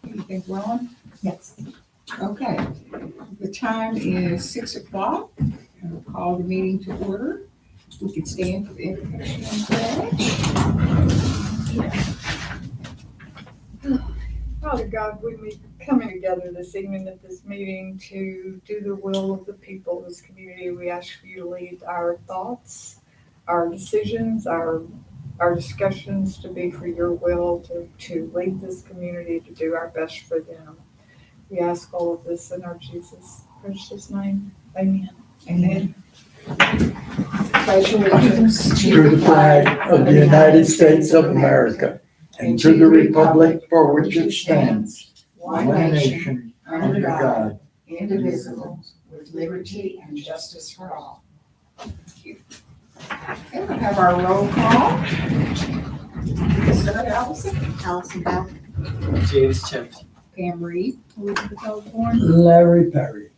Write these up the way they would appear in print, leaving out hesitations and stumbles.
Anything wrong? Yes. Okay, the time is 6 o'clock. I'll call the meeting to order. We can stand for the invocation and pledge. Father God, we be coming together this evening at this meeting to do the will of the people of this community. We ask for you to lead our thoughts, our decisions, our discussions to be for your will, to lead this community, to do our best for them. We ask all of this in our Jesus' precious name. Amen. Amen. Pledge allegiance To the flag of the United States of America and to the republic for which it stands, one nation, under God. indivisible, with liberty and justice for all. Thank you. Okay, we'll have our roll call. Start Allison. Allison Bell. James Chip. Pam Reed. Elizabeth Osborne. Larry Perry.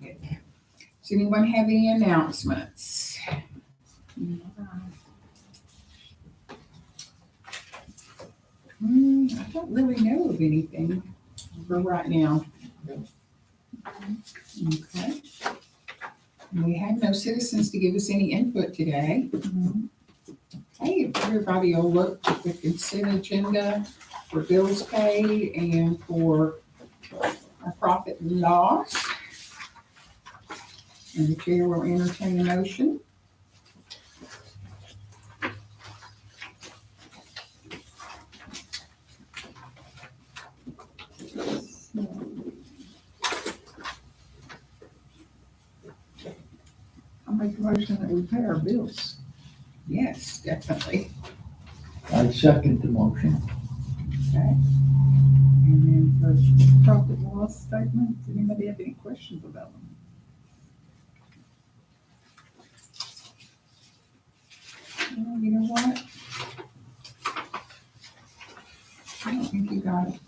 Does anyone have any announcements? I don't really know of anything for right now. Okay. We have no citizens to give us any input today. Hey, if everybody will look at the consent agenda for bills paid and for our profit and loss. And the chair will entertain a motion. I'll make a motion that we pay our bills. Yes, definitely. I second the motion. Okay. And then for Profit and loss statements, anybody have any questions about them? you know what? I don't think you got it.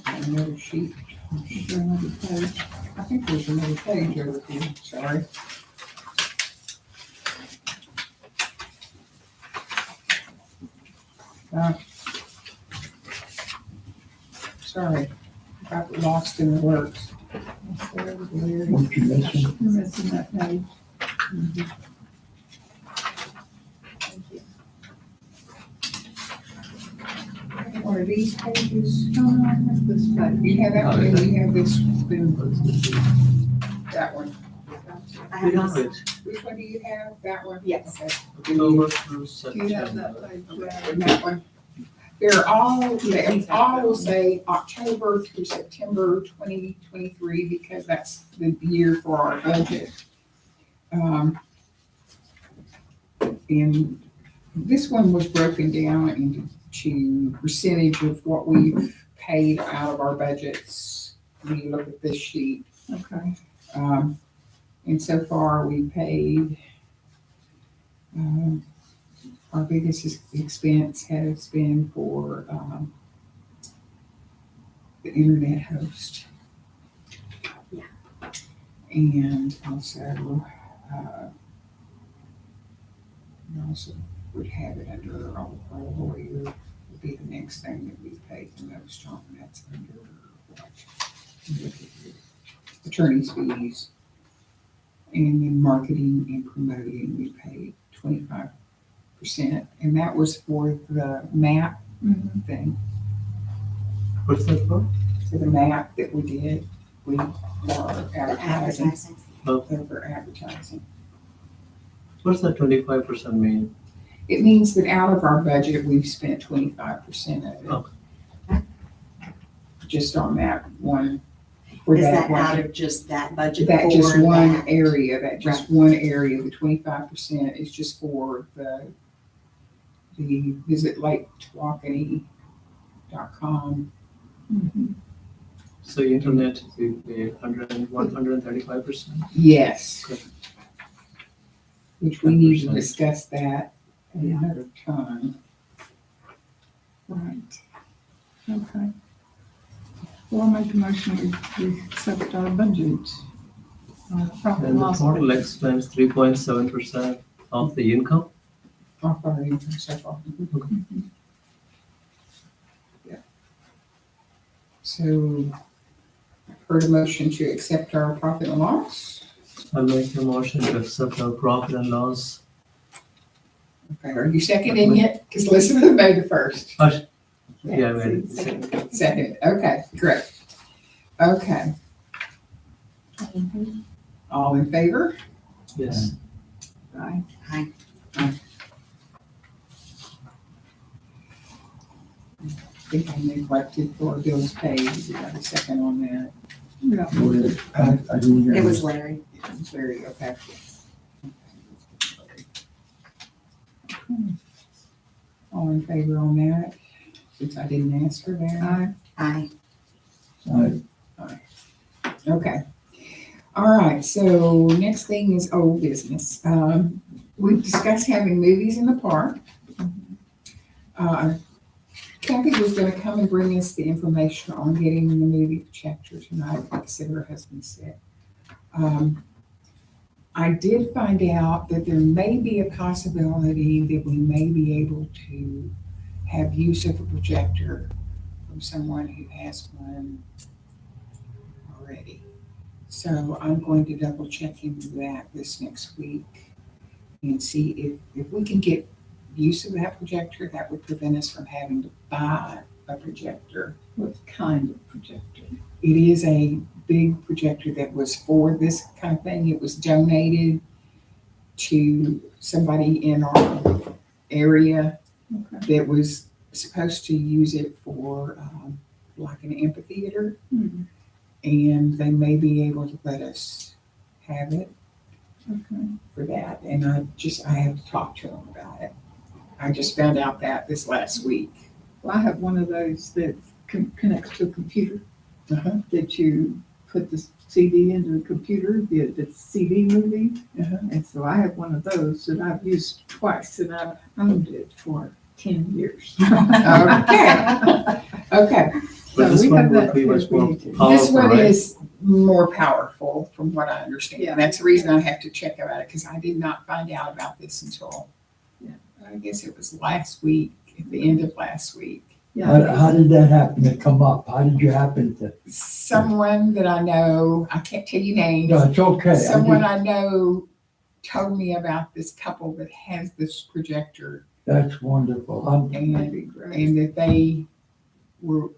Another sheet. Is there another page? I think there's another page over here. Sorry. Sorry, got lost in the works. What you missing? You're missing that page. One of these pages. This page. You have that one, and you have this, that one. I have this. Which one do you have? That one? Yes. Okay. October through Do you have September. that page? And that one. They all will say October through September 2023 because that's the year for our budget. And this one was broken down into percentage of what we've paid out of our budgets. When you look at this sheet. Okay. And so far we paid, our biggest expense has been for the internet host. Yeah. And also, we also would have it under our lawyer, would be the next thing that we pay the most on, and that's under what? Look at here. Attorney's fees. And then marketing and promoting, we paid 25%, and that was for the map thing. What's that for? For the map that we did, we for The advertising, advertising. for advertising. What's that 25% mean? It means that out of our budget, we've spent 25% of it. Okay. Just on that one. For Is that one. out of just that budget? That just for one that? area, one area, the 25% is just for the visit LakeTawakanee.com. So internet, we pay 135%. Yes. Okay. Which we need to discuss that at another time. Right. Okay. Well, I'll make a motion we accept our budget. Profit and And the loss. total expense 3.7% of the income. Off our income so far. Yeah. So, I've heard a motion to accept our profit and loss. I'll make a motion to accept our profit and loss. Okay, are you seconding it? Because Elizabeth made it first. Yeah, I made it. Second, okay, great. Okay, all in favor? Yes. Aye. Aye. I think I neglected for bills paid. You got a second on that? Yeah. I didn't hear. It was Larry. Very okay. All in favor on that, since I didn't ask for that? Aye. Aye. Okay. All right, so next thing is old business. We've discussed having movies in the park. Kathy was gonna come and bring us the information on getting the movie projector tonight, like I said, her husband said. I did find out that there may be a possibility that we may be able to have use of a projector from someone who has one already. So I'm going to double check into that this next week and see if we can get use of that projector. That would prevent us from having to buy a projector. What kind of projector? It is a big projector that was for this kind of thing. It was donated to somebody in our area Okay. that was supposed to use it for like an amphitheater, Mhm. and they may be able to let us have it Okay. for that. And I have to talk to them about it. I just found out that this last week. Well, I have one of those that connects to a computer, Uh-huh. that you put the CD into the computer, the CD movie. Uh-huh. And so I have one of those that I've used twice, and I've owned it for 10 years. Okay. Okay. But So this we one have would that be much more capability. This powerful, one right? is more powerful from what I understand. Yeah. That's the reason I have to check about it, because I did not find out about this until, Yeah. I guess it was last week, at the end of last week. How did that happen to come up? How did you happen to? Someone that I know, I can't tell you names, No, it's okay. someone I know told me about this couple that has this projector, That's wonderful. That'd be great. and that they were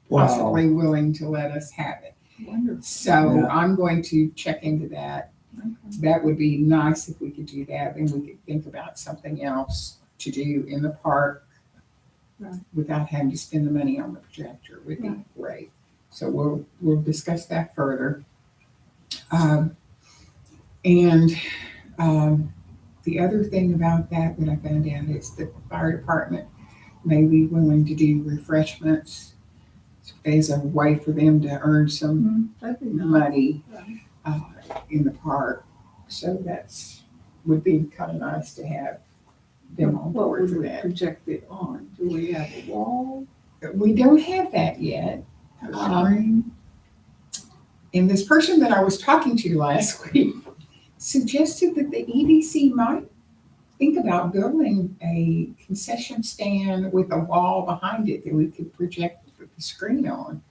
Wow. possibly willing to let us have it. Wonderful. So Yeah. I'm going to check into that. Okay. That would be nice if we could do that, then we could think about something else to do in the park Right. without having to spend the money on the projector would be Right. great. So we'll discuss that further. The other thing about that I found out is that the fire department may be willing to do refreshments as a way for them to earn some That'd be nice. money Right. in the park. So would be kind of nice to have them on What board would for we that. project it on? Do we have a wall? We don't have that yet. A screen? And this person that I was talking to last week suggested that the EDC might think about building a concession stand with a wall behind it that we could project the screen on.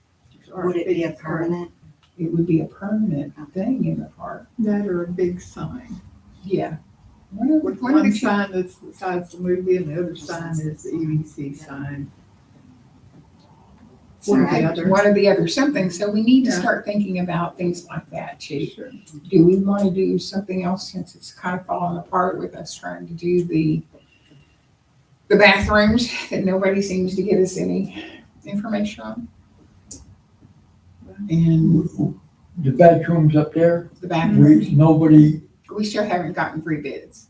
Or Would it be a big- permanent? It would be a permanent thing in the park. That or a big sign? Yeah. One With of one the two. sign that's besides the movie and the other sign is the EDC sign. One or the other. One or the other, something. So we need to Yeah. start thinking about things like that too. Sure. Do we want to do something else since it's kind of falling apart with us trying to do the bathrooms that nobody seems to give us any information on? And The bedrooms up there, the bathrooms, nobody we still haven't gotten 3 bids.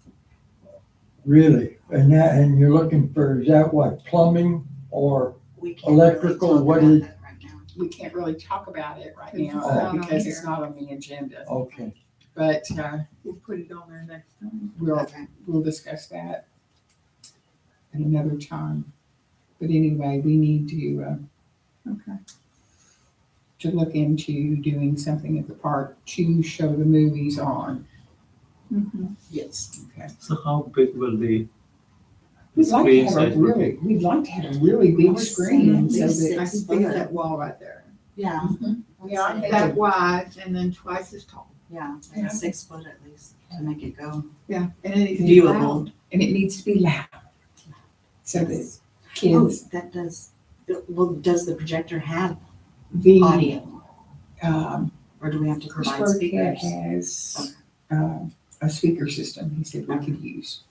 really, and you're looking for, is that what, plumbing or? We can't really Electrical, talk what about is- that right now. We can't really talk about it right It's now not on because it's here. not on the agenda. Okay, But We'll put it on there next time. Okay. we'll discuss that at another time. But anyway, we need to Okay. to look into doing something at the park to show the movies on. Mhm. Yes. Okay. So how big will the We'd like to screen have size a will be? really, we'd like to have a really I big was screen saying so that. I can see that wall right there. Yeah. Yeah, I think That wide and then twice as tall. Yeah, Yeah. 6 foot at least to make it go Yeah. And it needs to be loud. viewable. And it needs to be loud. So that Yes. Oh, kids, that does, well, does the projector have the, audio? um, Or do we have to provide Pittsburgh Cat speakers? has, a speaker system he said we could use.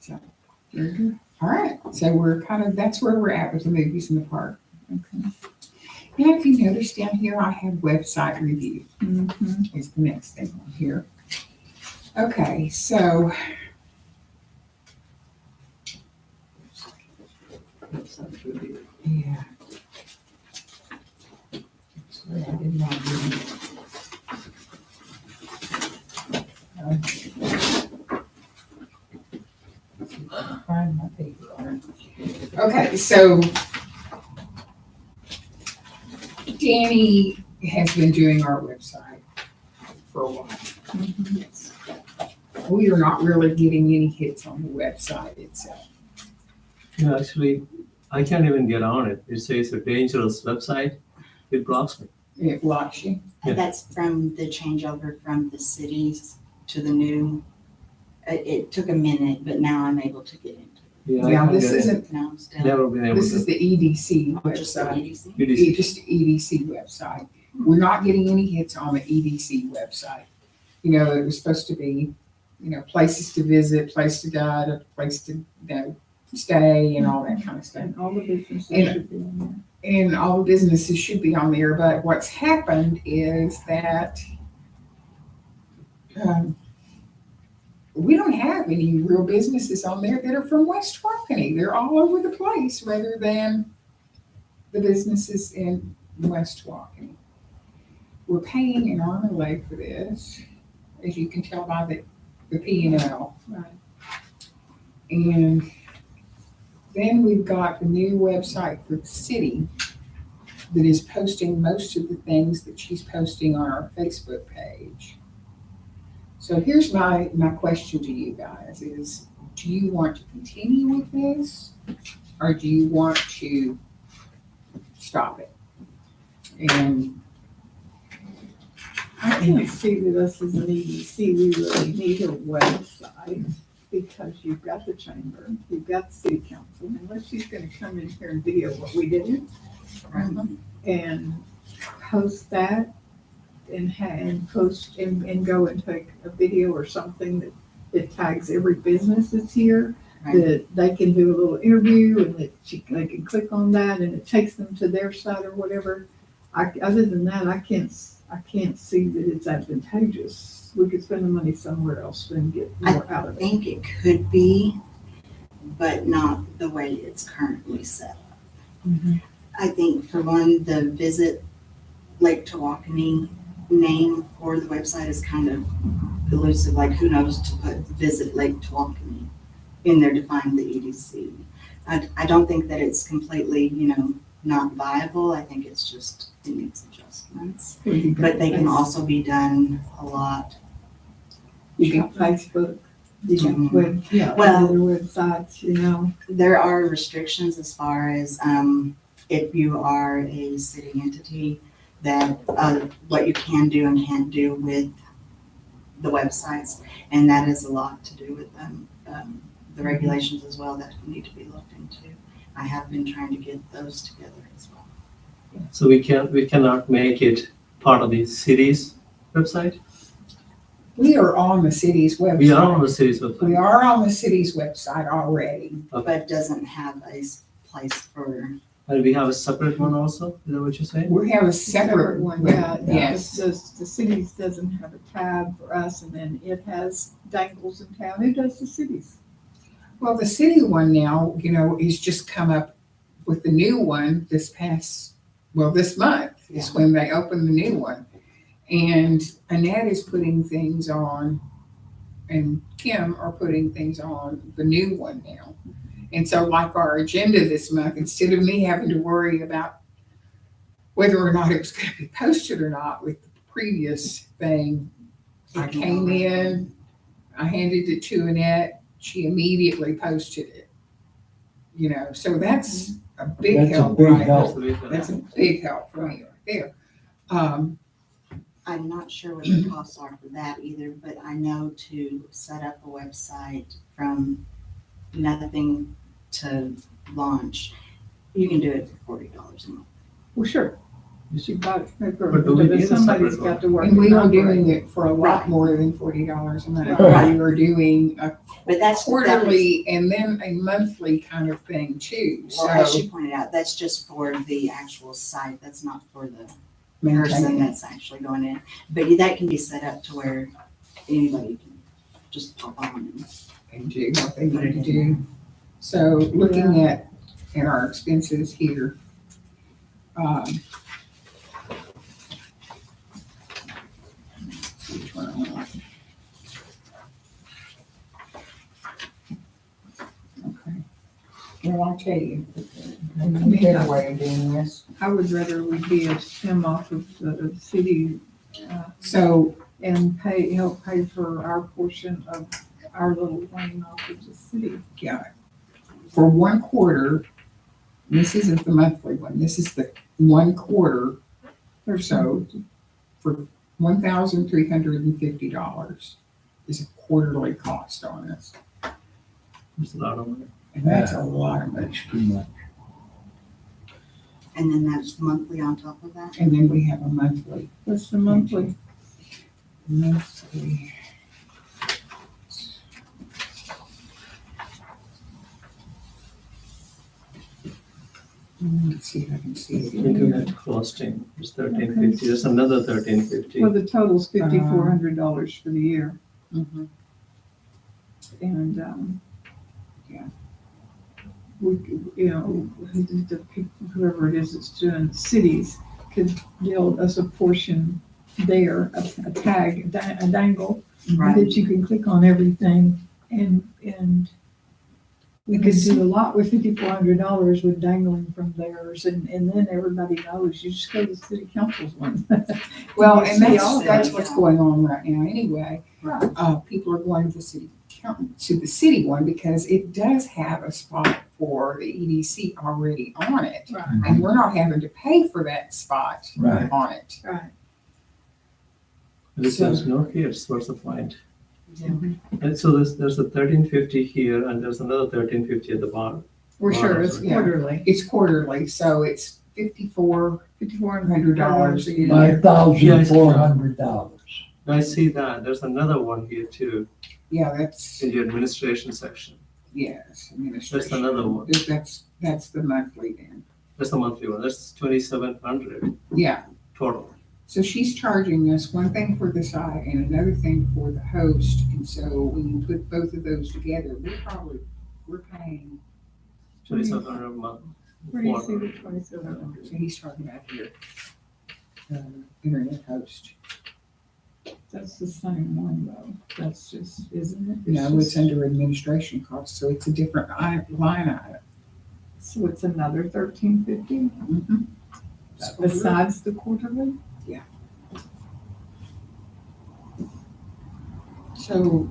So, very good. All right, so that's where we're at with the movies in the park. Okay. Now, if you notice down here, I have website review Mhm. is the next thing on here. Okay, so. Yeah. Sorry, I did not do it. Find my paper. Okay, so Danny has been doing our website for a while. Mhm. We are not really getting any hits on the website itself. Yeah, actually, I can't even get on it. It says a dangerous website. It blocks me. It blocks you. Yeah. That's from the changeover from the cities to the new. It took a minute, but now I'm able to get into Yeah, I Yeah, can't this get in. isn't, it. Now I'm still. Never been able this is to. the EDC Just the website. EDC? It is. Just the EDC website. We're not getting any hits on the EDC website. You know, it was supposed to be, places to visit, place to guide, a place to, stay and all that kind of stuff. And all the businesses And- should be in there. And all the businesses should be on there, but what's happened is that we don't have any real businesses on there that are from West Walkeny. They're all over the place rather than the businesses in West Walkeny. We're paying an arm and a leg for this, as you can tell by the P&L. Right. And then we've got the new website for the city that is posting most of the things that she's posting on our Facebook page. So here's my question to you guys is, do you want to continue with this? Or do you want to stop it? And I can't see that us as an EDC, we really need a website because you've got the chamber, you've got the city council, unless she's gonna come in here and video what we did and post that and post and go and take a video or something that tags every business that's here, Right. that they can do a little interview and they can click on that and it takes them to their site or whatever. Other than that, I can't see that it's advantageous. We could spend the money somewhere else and get more out I of it. think it could be, but not the way it's currently set up. Mhm. I think for one, the Visit Lake Tawakoni name for the website is kind of elusive, like who knows to put Visit Lake Tawakoni in there to find the EDC. I don't think that it's completely, not viable. I think it's just, it needs adjustments. But they can also be done a lot. You got Facebook, you got web, Well- other websites, There are restrictions as far as if you are a city entity, that what you can do and can't do with the websites, and that is a lot to do with them. The regulations as well that need to be looked into. I have been trying to get those together as well. So we cannot make it part of the city's website. we are on the city's website. We are on the city's We website. are on the city's website already. But doesn't have a place for, And we have a separate one also. Is that what you're saying? We have a separate one, yeah. Yes. The cities doesn't have a tab for us and then it has dangles in town. Who does the cities? Well, the city one now, is just come up with the new one this month is when they opened the new one. And Annette is putting things on, and Kim are putting things on the new one now. And so like our agenda this month, instead of me having to worry about whether or not it was gonna be posted or not with the previous thing. I came in, I handed it to Annette, she immediately posted it. You know, so that's a big That's a help, big right? help. That's a big help for me right there. I'm not sure what the costs are for that either, but I know to set up a website from nothing to launch, you can do it for $40 a month. Well, sure. She got it. But do we need a Somebody's separate got to work. And we it are out, doing right? it for a lot Right. more than $40 a month. Right. We are doing a But that's quarterly and then a monthly kind of thing too, Well, as so. she pointed out, that's just for the actual site. That's not for the person Maintaining it. that's actually going in. But that can be set up to where anybody can just pop on And do what they need to do. So looking at our expenses here. let's see which one I want. Okay. Well, I'll tell you, the better way of doing this. I would rather we be a stem off of the city, So and help pay for our portion of our little lane off of the city. for 1 quarter, this isn't the monthly one, this is the 1 quarter or so, for $1,350 is a quarterly cost on this. It's a lot of money. And that's a lot of money. That's too much. and then that's monthly on top of that. And then we have a monthly. What's the monthly? Monthly. Let's see if I can see it. Internet hosting is 1350. There's another 1350. Well, the total's $5,400 for the year, Mhm. and, Yeah. we, you know, the people, whoever it is that's doing cities could build us a portion there, a tag, a dangle, Right. that you can click on everything, and we could do a lot with $5,400 with dangling from theirs, and then everybody knows, you just go to the city council's one. Well, You and see all that's that, what's yeah. going on right now anyway. Right. People are going to the city one because it does have a spot for the EDC already on it. Right, And we're not having to pay for that spot Right. on it. right. This is no here, what's the point? Yeah. And so there's a 1350 here and there's another 1350 at the bottom. We're sure it's Yeah. quarterly, It's quarterly, so it's $5,400 $5,400 a year. $5,400. I see that. There's another one here too, Yeah, that's, in the administration section. yes, administration. That's another one. That's the monthly then. That's the monthly one. That's 2700 Yeah, total. so she's charging us one thing for the site and another thing for the host. And so when you put both of those together, we're paying, 2700 a month. Where do you see the 2,700? so he's talking about here, internet host. That's the same one though, that's just, isn't it? No, it's under administration costs, so it's a different line item. So it's another $1,350 Mhm. besides the quarterly? So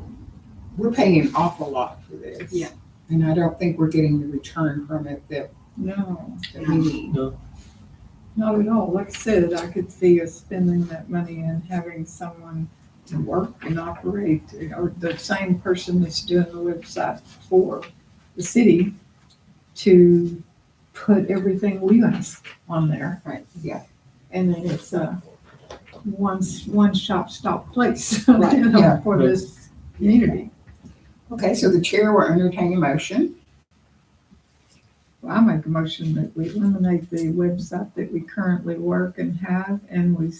we're paying an awful lot for this. Yeah. And I don't think we're getting the return from it that No, we need. not at all. Like I said, I could see us spending that money and having someone to work and operate, or the same person that's doing the website for the city to put everything we ask on there. Right, yeah. And then it's a one shop stop place, Right, you know, yeah. for this community. Okay, so the chair will entertain a motion. Well, I make a motion that we eliminate the website that we currently work and have, and we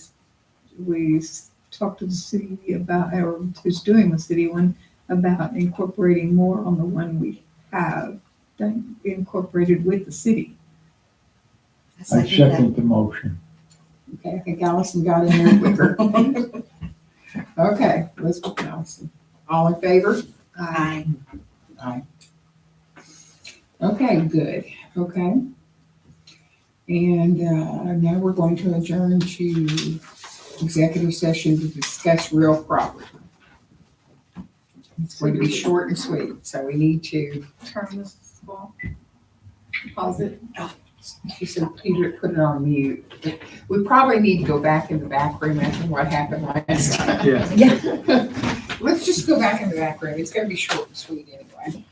talk to the city about, or who's doing the city one, about incorporating more on the one we have done, incorporated with the city. I second the motion. Okay, I think Allison got in there quicker. Okay, let's go, Allison. All in favor? Aye. Aye. Okay, good, okay. And now we're going to adjourn to executive session to discuss real property. It's going to be short and sweet, so we need to, Turn this off. Pause it. she said, Peter, put it on mute. We probably need to go back in the back room after what happened last time. Yeah. Let's just go back in the back room. It's gonna be short and sweet anyway.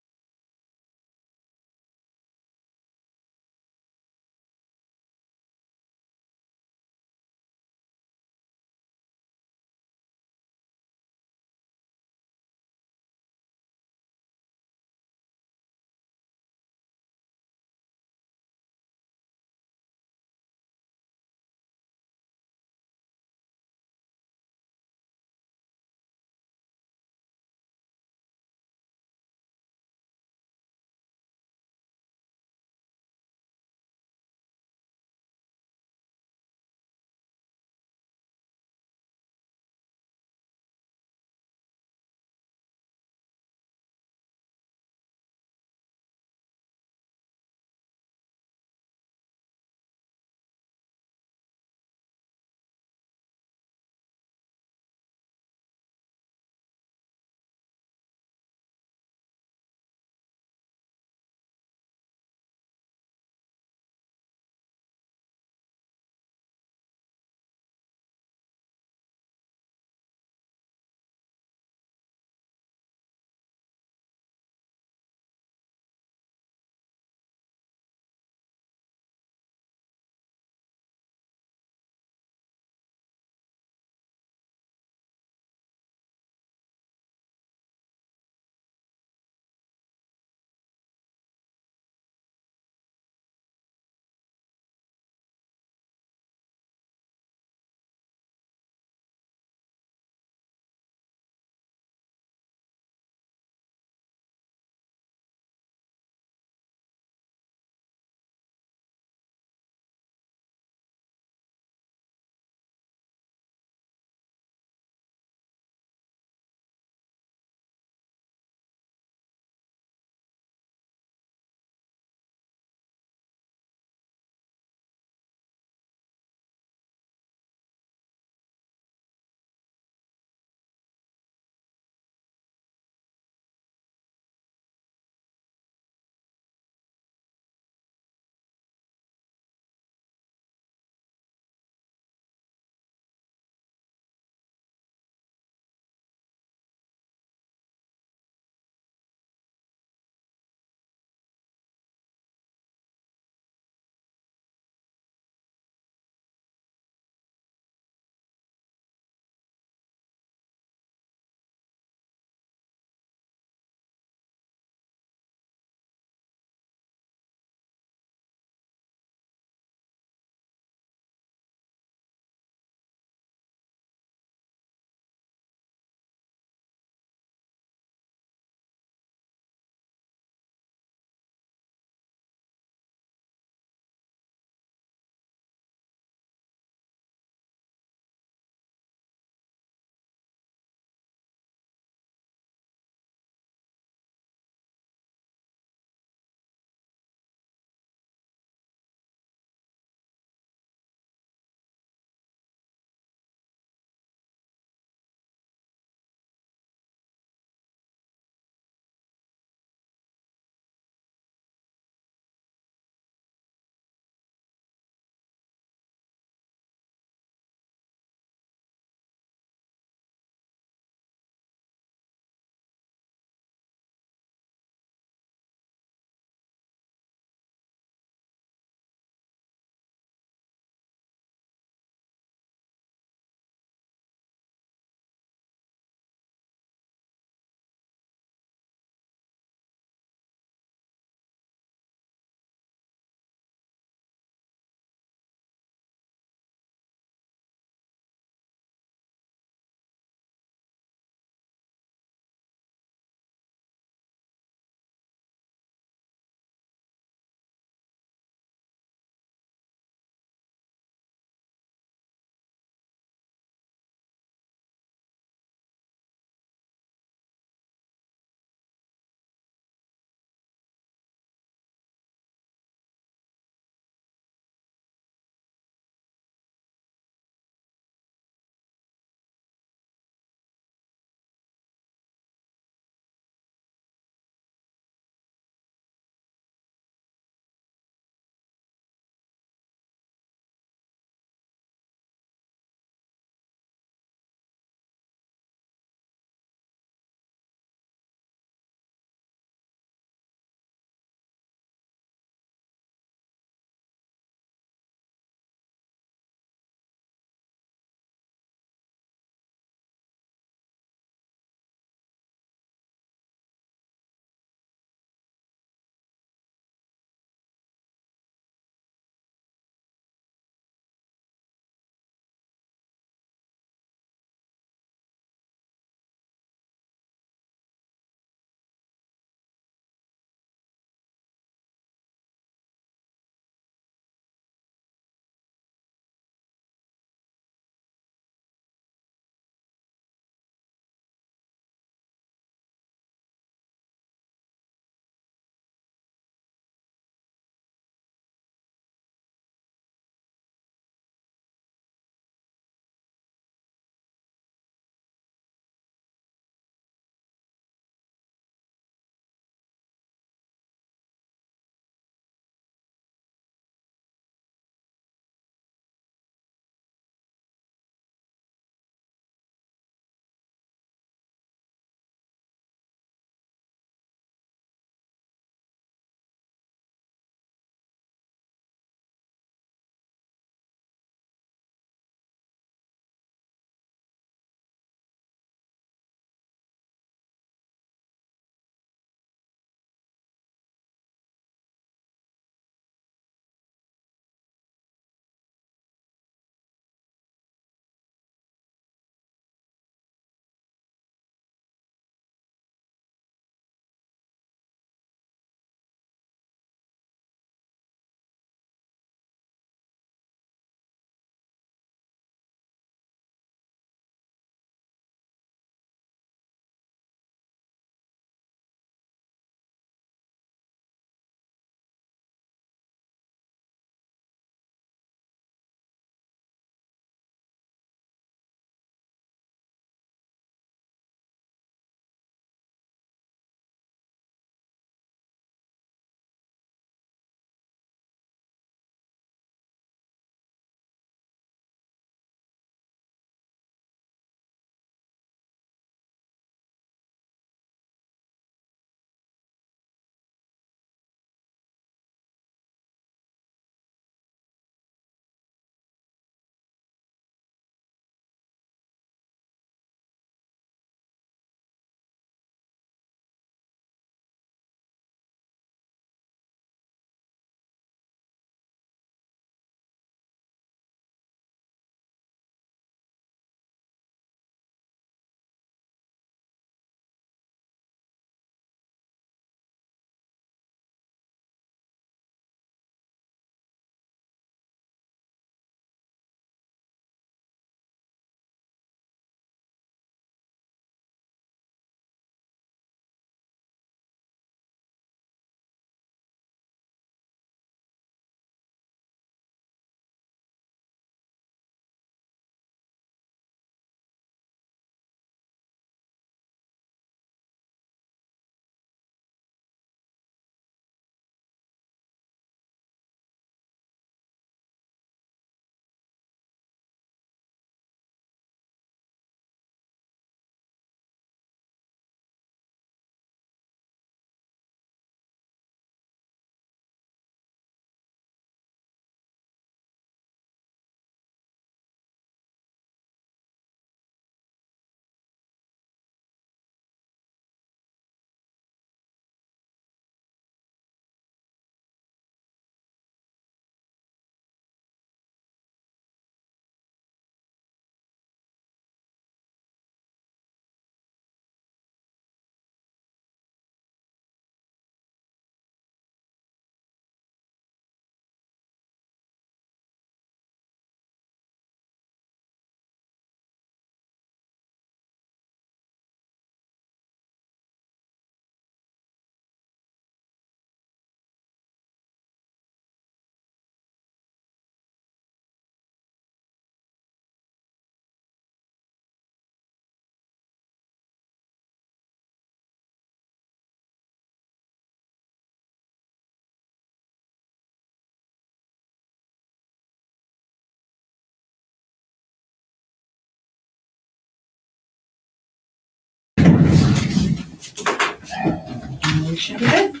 should be good.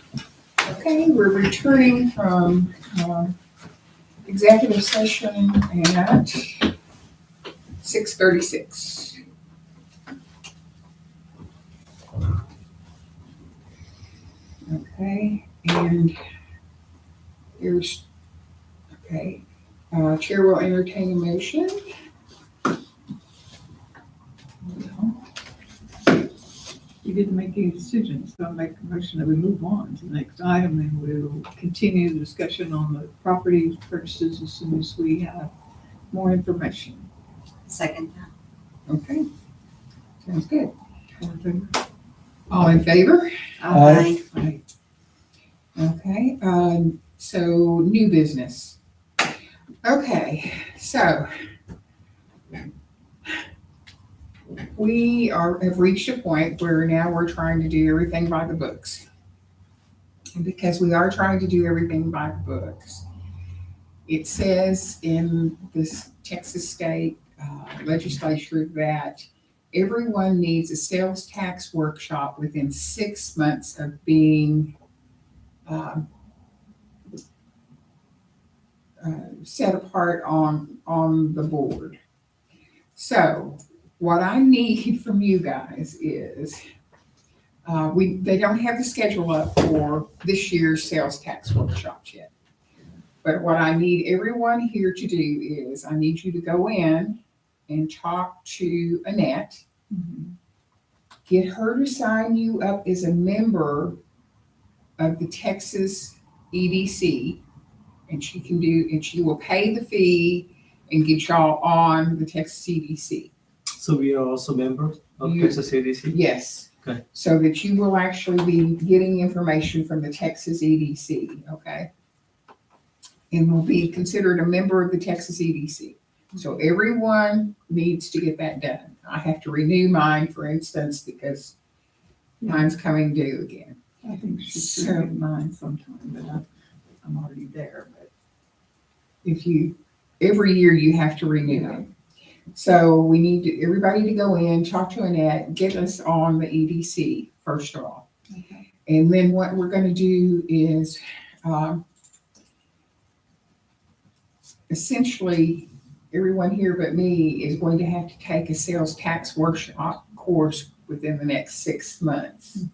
Okay, we're returning from executive session at 6:36. Okay, and here's, okay, Chair will entertain a motion. You didn't make any decisions, so I'll make a motion that we move on to the next item, and we'll continue the discussion on the property purchases as soon as we have more information. Second. Okay, sounds good. All in favor? All in favor? Aye. Aye. Okay, so new business. Okay, so we have reached a point where now we're trying to do everything by the books. And because we are trying to do everything by the books, it says in this Texas state legislature that everyone needs a sales tax workshop within 6 months of being set apart on the board. So what I need from you guys is, they don't have the schedule up for this year's sales tax workshops yet. But what I need everyone here to do is I need you to go in and talk to Annette, get her to sign you up as a member of the Texas EDC, and she will pay the fee and get y'all on the Texas EDC. So we are also members of You- Texas EDC? Yes. Okay. So that you will actually be getting information from the Texas EDC, okay? And will be considered a member of the Texas EDC. So everyone needs to get that done. I have to renew mine, for instance, because mine's coming due again. I think she So- should get mine sometime, but I'm already there, but. Every year you have to renew it. So we need everybody to go in, talk to Annette, get us on the EDC first of all. Okay. And then what we're gonna do is, essentially, everyone here but me is going to have to take a sales tax workshop course within the next 6 months.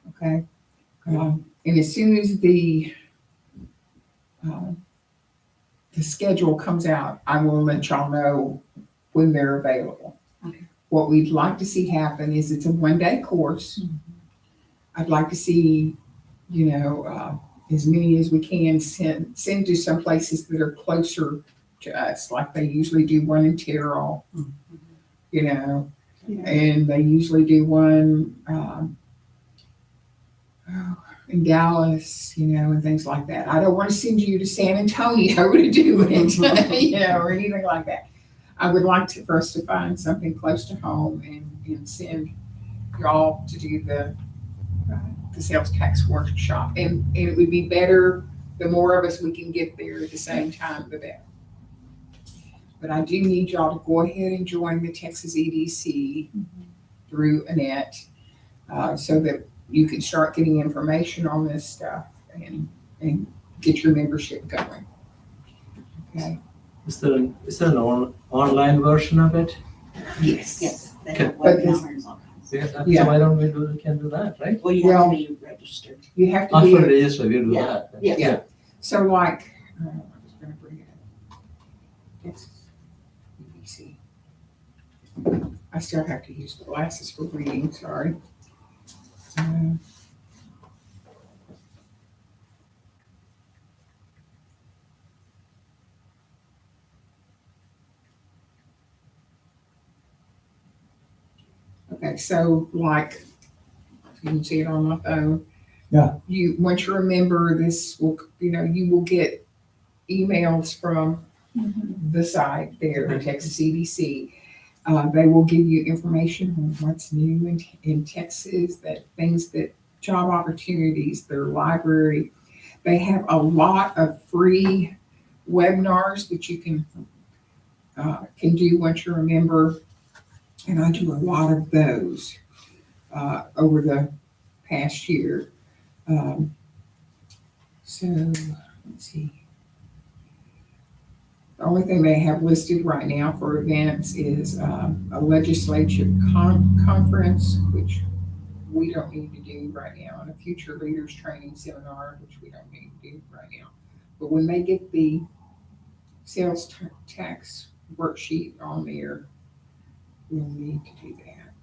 Okay? And as soon as the schedule comes out, I will let y'all know when they're available. Okay. What we'd like to see happen is it's a 1-day course. I'd like to see, as many as we can send to some places that are closer to us, like they usually do one in Terrell, Yeah. and they usually do one in Dallas, and things like that. I don't want to send you to San Antonio to do it, or anything like that. I would like for us to find something close to home and send y'all to do the sales tax workshop. And it would be better, the more of us we can get there at the same time, the better. But I do need y'all to go ahead and join the Texas EDC through Annette, so that you can start getting information on this stuff and get your membership going. Okay? Is there an online version of it? Yes. Yes, they Okay. have But this- webinars, all kinds. Yeah. Yeah. So why don't we can do that, right? Well, you have to be registered. You have to After be, register, we'll do Yeah. that. Yes. Yeah. so like, I was gonna bring it up. Texas EDC. I still have to use the glasses for reading, sorry. Okay, so like, you can see it on my phone. Yeah. Once you're a member, this will, you will get emails from the site there, the Texas EDC. They will give you information on what's new in Texas, job opportunities, their library. They have a lot of free webinars that you can do once you're a member. And I do a lot of those over the past year. So, let's see. The only thing they have listed right now for events is a legislative conference, which we don't need to do right now, and a future leaders training seminar, which we don't need to do right now. But when they get the sales tax worksheet on there, we'll need to do that.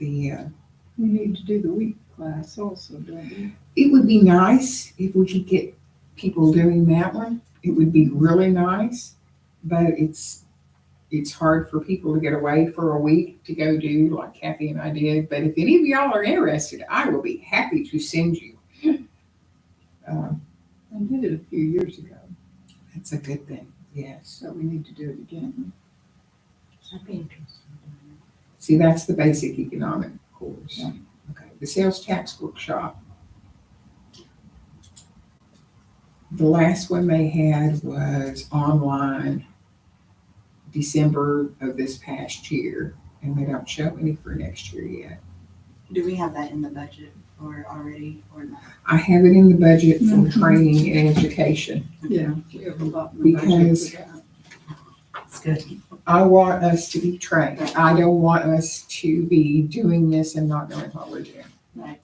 We need to do the week class also, don't we? It would be nice if we could get people doing that one. It would be really nice, but it's hard for people to get away for a week to go do like Kathy and I did. But if any of y'all are interested, I will be happy to send you. I did it a few years ago, That's a good thing, yes. so we need to do it again. I'd be interested. See, that's the basic economic course. Yeah. Okay, the sales tax workshop. The last one they had was online December of this past year, and they don't show any for next year yet. Do we have that in the budget or already or not? I have it in the budget for Mhm. training and education. Yeah, we have a lot in the budget Because- for that. It's good. I want us to be trained. I don't want us to be doing this and not knowing what we're doing. Right.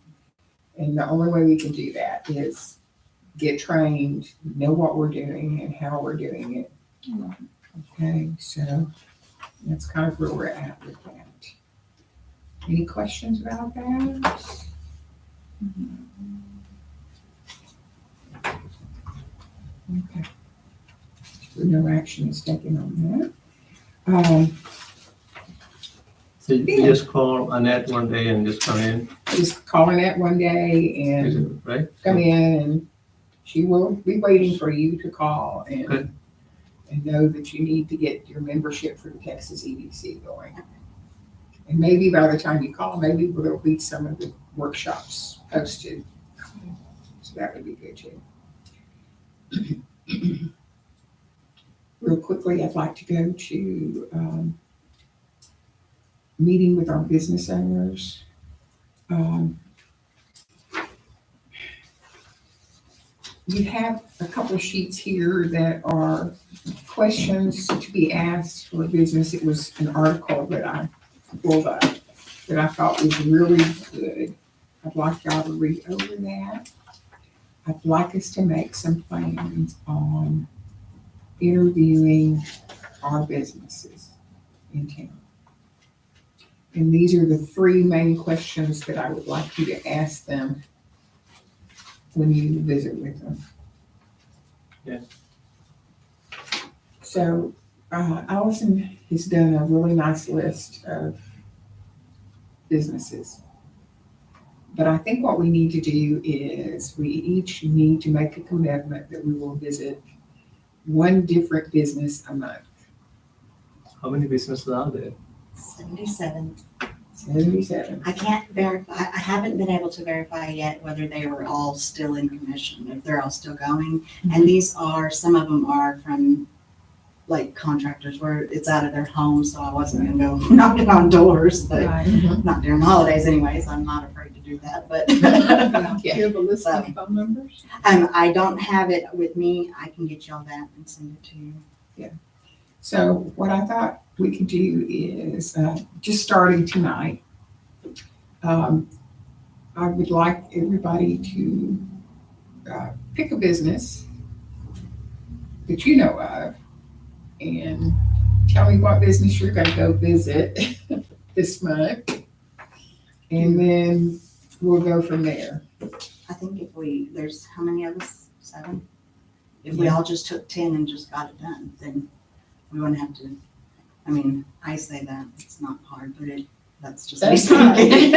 And the only way we can do that is get trained, know what we're doing and how we're doing it. Okay, so that's kind of where we're at with that. Any questions about that? Okay. So no action is taken on that. So you just call Annette one day and just come in, Just calling it one day is it and right? come in and she will be waiting for you to call Good. and know that you need to get your membership for the Texas EDC going. And maybe by the time you call, maybe there'll be some of the workshops posted. So that would be good too. Real quickly, I'd like to go to meeting with our business owners. You have a couple of sheets here that are questions to be asked for business. It was an article that I pulled up that I thought was really good. I'd like y'all to read over that. I'd like us to make some plans on interviewing our businesses in town. And these are the three main questions that I would like you to ask them when you visit with them. Yeah. So Allison has done a really nice list of businesses. But I think what we need to do is we each need to make a commitment that we will visit one different business a month. How many businesses are there? 77. 77. I can't verify, I haven't been able to verify yet whether they were all still in commission, if they're all still going. And these are, some of them are from like contractors where it's out of their home, so I wasn't gonna go knocking on doors, but Right. not during the holidays anyways, I'm not afraid to do that, but. Do you have a list of So- phone numbers? I don't have it with me, I can get y'all that and send it to you. So what I thought we could do is, just starting tonight, I would like everybody to pick a business that you know of and tell me what business you're gonna go visit this month. And then we'll go from there. I think if there's how many of us? 7? If we all just took 10 and just got it done, then we wouldn't have to, I mean, I say that, it's not hard, but that's just. me That's fine. speaking.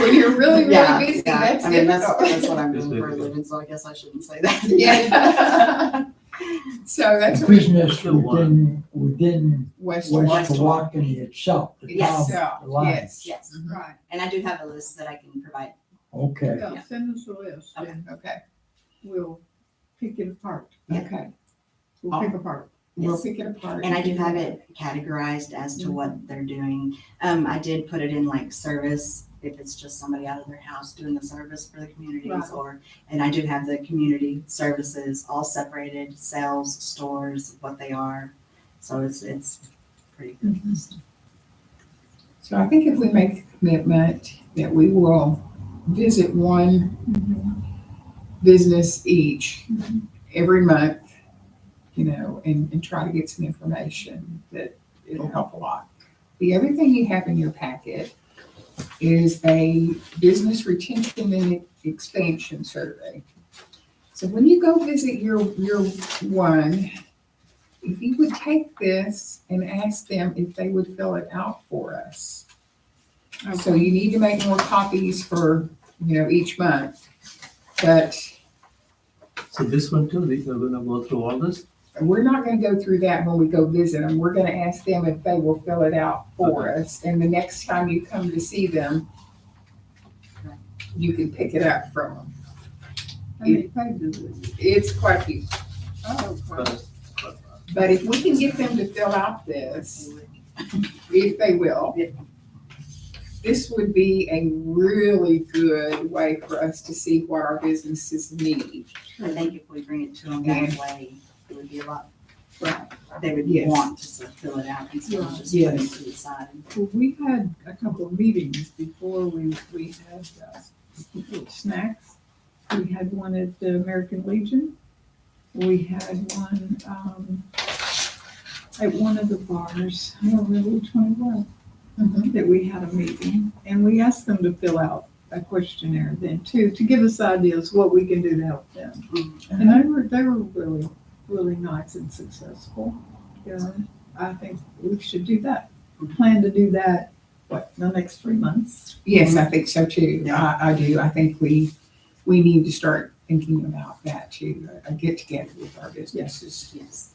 When you're really, really Yeah, busy, yeah. that's I mean, difficult. that's what I'm It's doing for a difficult. living, so I guess I shouldn't say that. Yeah. So that's what Business within West West Walk. Walkeny itself. the Yes. town, the line. Yes. Yes, Right. and I do have a list that I can provide. Okay. Yeah, Yeah. send us a list Okay. and Okay, we'll pick it apart. okay. We'll pick apart. We'll Yes. pick it apart. And I do have it categorized as to what they're doing. I did put it in like service if it's just somebody out of their house doing the service for the communities Right. and I do have the community services all separated, sales, stores, what they are. So it's pretty good. So I think if we make a commitment that we will visit one business each every month, and try to get some information, that it'll help a lot. The other thing you have in your packet is a business retention and expansion survey. So when you go visit your one, if you would take this and ask them if they would fill it out for us. So you need to make more copies for, each month. But So this one too, we're gonna go through all this? we're not gonna go through that when we go visit them. We're gonna ask them if they will fill it out for us. And the next time you come to see them, you can pick it up from them. How many pages is it? It's quite a few. Oh, wow. But if we can get them to fill out this, if they will, this would be a really good way for us to see what our businesses need. I think if we bring it to them that way, it would be a lot, Right. they would Yes. want to fill it out instead of just Yes. putting it to the side. Well, we had a couple of meetings before we had snacks. We had one at the American Legion. We had one at one of the bars. I don't remember which one it was. That we had a meeting, and we asked them to fill out a questionnaire then too, to give us ideas what we can do to help them. And they were really, really nice and successful. I think we should do that. We plan to do that, the next 3 months? Yes, I think so too. I do. I think we need to start thinking about that too, a get together with our businesses. Yes,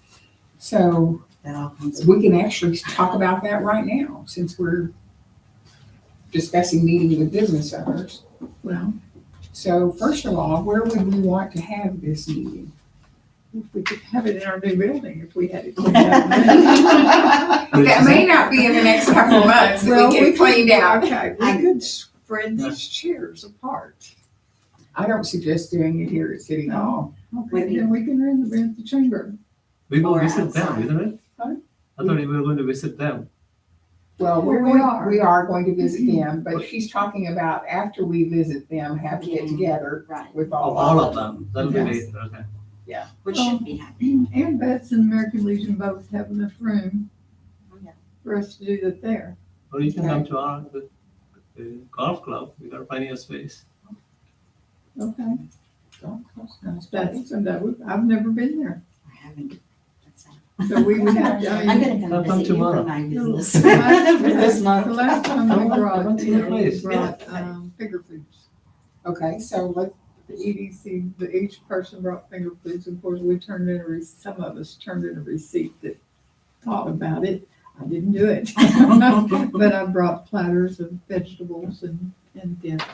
So that all comes. we can actually talk about that right now, since we're discussing meeting with business owners. Well, So first of all, where would we want to have this meeting? if we could have it in our new building, if we had it. That may not be in the next couple of months, that we get cleaned out. Okay, we could spread these chairs apart. I don't suggest doing it here at City Hall. Okay, then we can rent the chamber. We will Or visit them, outside. isn't it? Huh? I thought we were going to visit them. Well, Well, we are. we are going to visit them, but she's talking about after we visit them, have to get together Right, with All of them, that'll be Yes. later, okay. which should be happening. And Beth's and American Legion both have enough room Oh, yeah. for us to do that there. Or you can Okay. come to our golf club, we got plenty of space. Okay. I've never been there. I haven't. That's sad. So we would have to, I'm gonna come Come visit you tomorrow. for my The business. last- For this the month. last time Come we on, brought, come on to your place, we brought, finger foods. Okay, so The EDC, each person brought finger foods. Of course, we turned in some of us turned in a receipt that thought about it. I didn't do it. But I brought platters of vegetables and dips.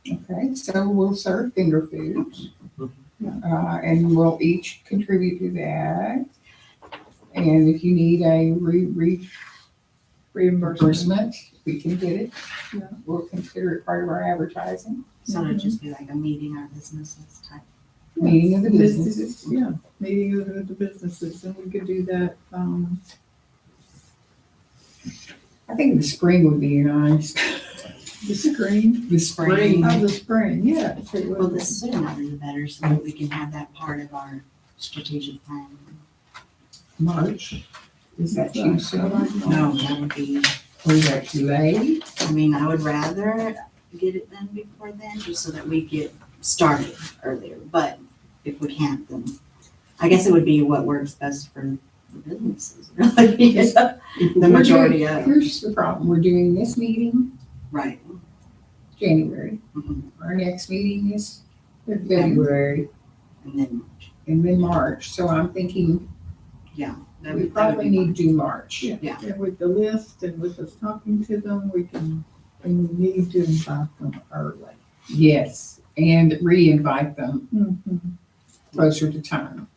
okay, so we'll serve finger foods. And we'll each contribute to that. And if you need a reimbursement, we can get it. Yeah. We'll consider it part of our advertising, So it'd just be like a meeting our businesses type. meeting of the businesses. Yeah, meeting of the businesses, and we could do that, I think the spring would be nice. the screen. The spring. Oh, the spring, yeah. Well, the sooner the better, so that we can have that part of our strategic plan. March. Is that too soon? No, that would be, Or is that too late? I mean, I would rather get it done before then, just so that we get started earlier, but if we can't, then I guess it would be what works best for the businesses, really. The majority of, Here's the problem. We're doing this meeting right. January. Mhm. Our next meeting is February, And then, and then March. So I'm thinking that we would probably be need to do March. Yeah, and with the list and with us talking to them, and we need to invite them early. Yes, and re-invite them Mhm. closer to time.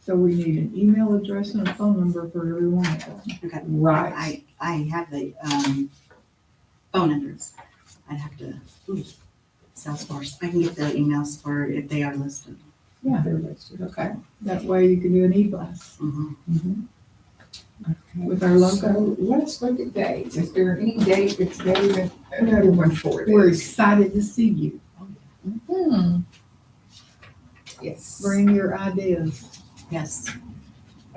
So we need an email address and a phone number for every one of them. Okay. Right. I have the phone numbers. I'd have to, Salesforce, I can get the emails for if they are listed. Yeah, they're listed, okay. That way you can do an e-blast Mhm. Okay. with our logo. So let's look at dates. Is there any date that's better than another one for We're this? excited to see you. Yes. Bring your ideas, Yes.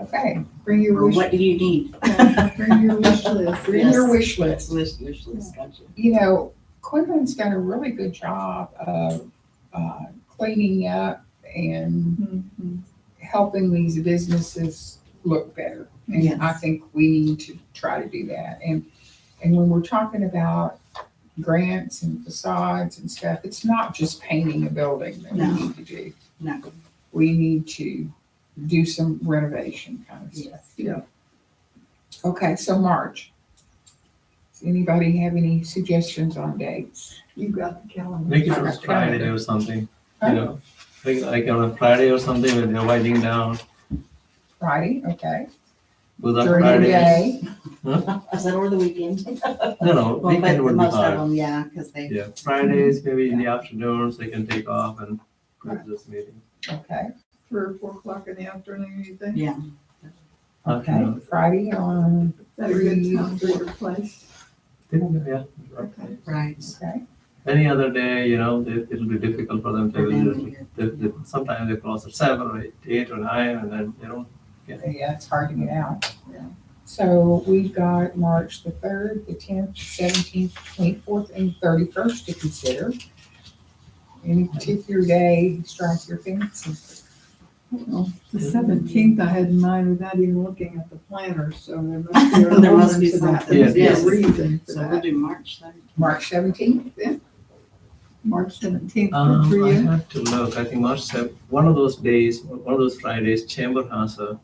Okay. bring your Or wish, what do you need? bring your wish list. Bring your Yes. wish list. Wish list, gotcha. You know, Quinlan's done a really good job of cleaning up and Mhm. helping these businesses look better. And Yes. I think we need to try to do that. And when we're talking about grants and facades and stuff, it's not just painting a building that we No. need to do. No. We need to do some renovation kind of stuff. Yeah. Okay, so March. Does anybody have any suggestions on dates? You got the calendar. Make it I on got Friday calendar. or something, Huh? you know, like on a Friday or something when they're winding down, Friday, okay. with our During the Fridays. day, Is that over the weekend? No, Well, weekend but would be most of hard. them, yeah, because they, Yeah, Fridays, maybe in the afternoons, they can take off and go to this meeting. okay, 3 or 4 o'clock in the afternoon, you think? yeah. okay. Afternoon. Friday on, Is that a good time for your place? Yeah. Okay. Right. okay, Any other day, you know, it'll be difficult for them to For them visit. to Sometimes they close at 7 or 8 or 9 and then they don't. yeah, it's hard to get out. Yeah. So we've got March the 3rd, the 10th, 17th, 24th, and 31st to consider. Any particular day strikes your fancy? Well, the 17th I had in mind without even looking at the planner, so there must be a There must be reason for that. something. There must be a Yes. reason for So we'll that. do March 3rd. March 17th? March 17th, good for I you. have to look. I think one of those days, one of those Fridays, Chamber has a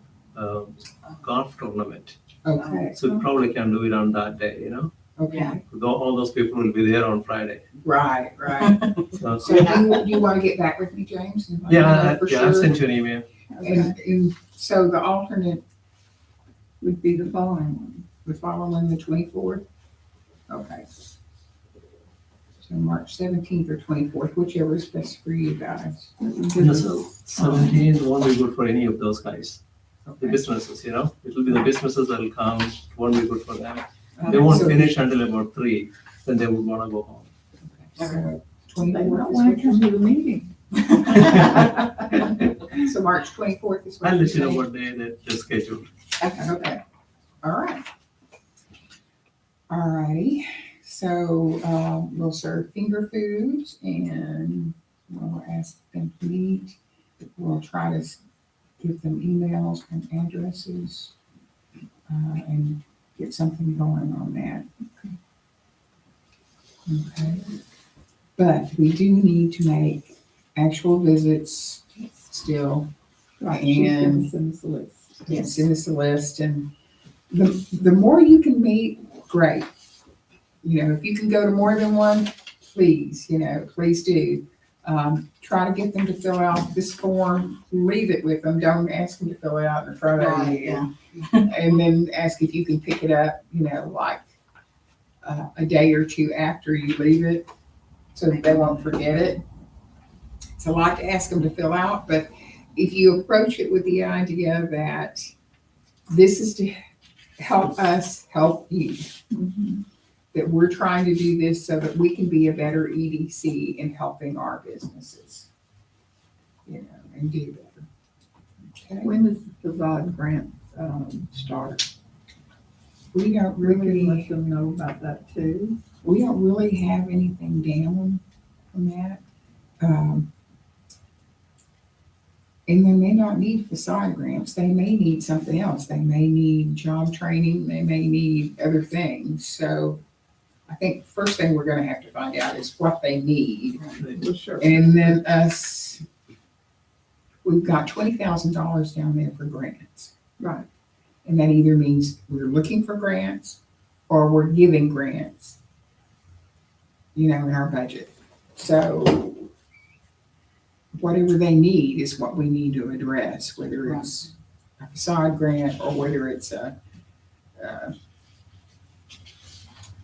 golf tournament. Okay, So we probably can do it on that day, you know? okay, All those people will be there on Friday. right, right. So, So do you want to get back with me, James? and let me know yeah, for I've sure? sent you an email. And so the alternate Would be the following one. the following the 24th? Okay. So March 17th or 24th, whichever is best for you guys. No, so 17 won't be good for any of those guys, the Okay. businesses, you know? It'll be the businesses that'll come, it won't be good for them. They Okay, won't so- finish until about 3, then they would wanna go home. So They 24th don't is want what to come to the meeting. you're- So March 24th is what I'll you're let you know saying? what day they're scheduled. Okay, all right. All righty, so we'll serve finger foods and we'll ask them to meet. We'll try to give them emails and addresses and get something going on that. Okay, but we do need to make actual visits still. Right, she's And- gonna send us a list. Yes. Send us a list and the more you can meet, great. You know, if you can go to more than one, please, please do. Try to get them to fill out this form, leave it with them, don't ask them to fill it out in front of Right, you. yeah. And then ask if you can pick it up, like a day or two after you leave it, so that they won't forget it. It's a lot to ask them to fill out, but if you approach it with the idea that this is to help us help you, Mhm. that we're trying to do this so that we can be a better EDC in helping our businesses, and do better. Okay, When does the VOD grant start? we don't We can really, let them know about that too. we don't really have anything down on that. And they may not need facade grants, they may need something else, they may need job training, they may need other things, so I think first thing we're gonna have to find out is what they need. For sure. And then we've got $20,000 down there for grants. Right. And that either means we're looking for grants or we're giving grants, in our budget. So whatever they need is what we need to address, whether it's a facade grant or whether it's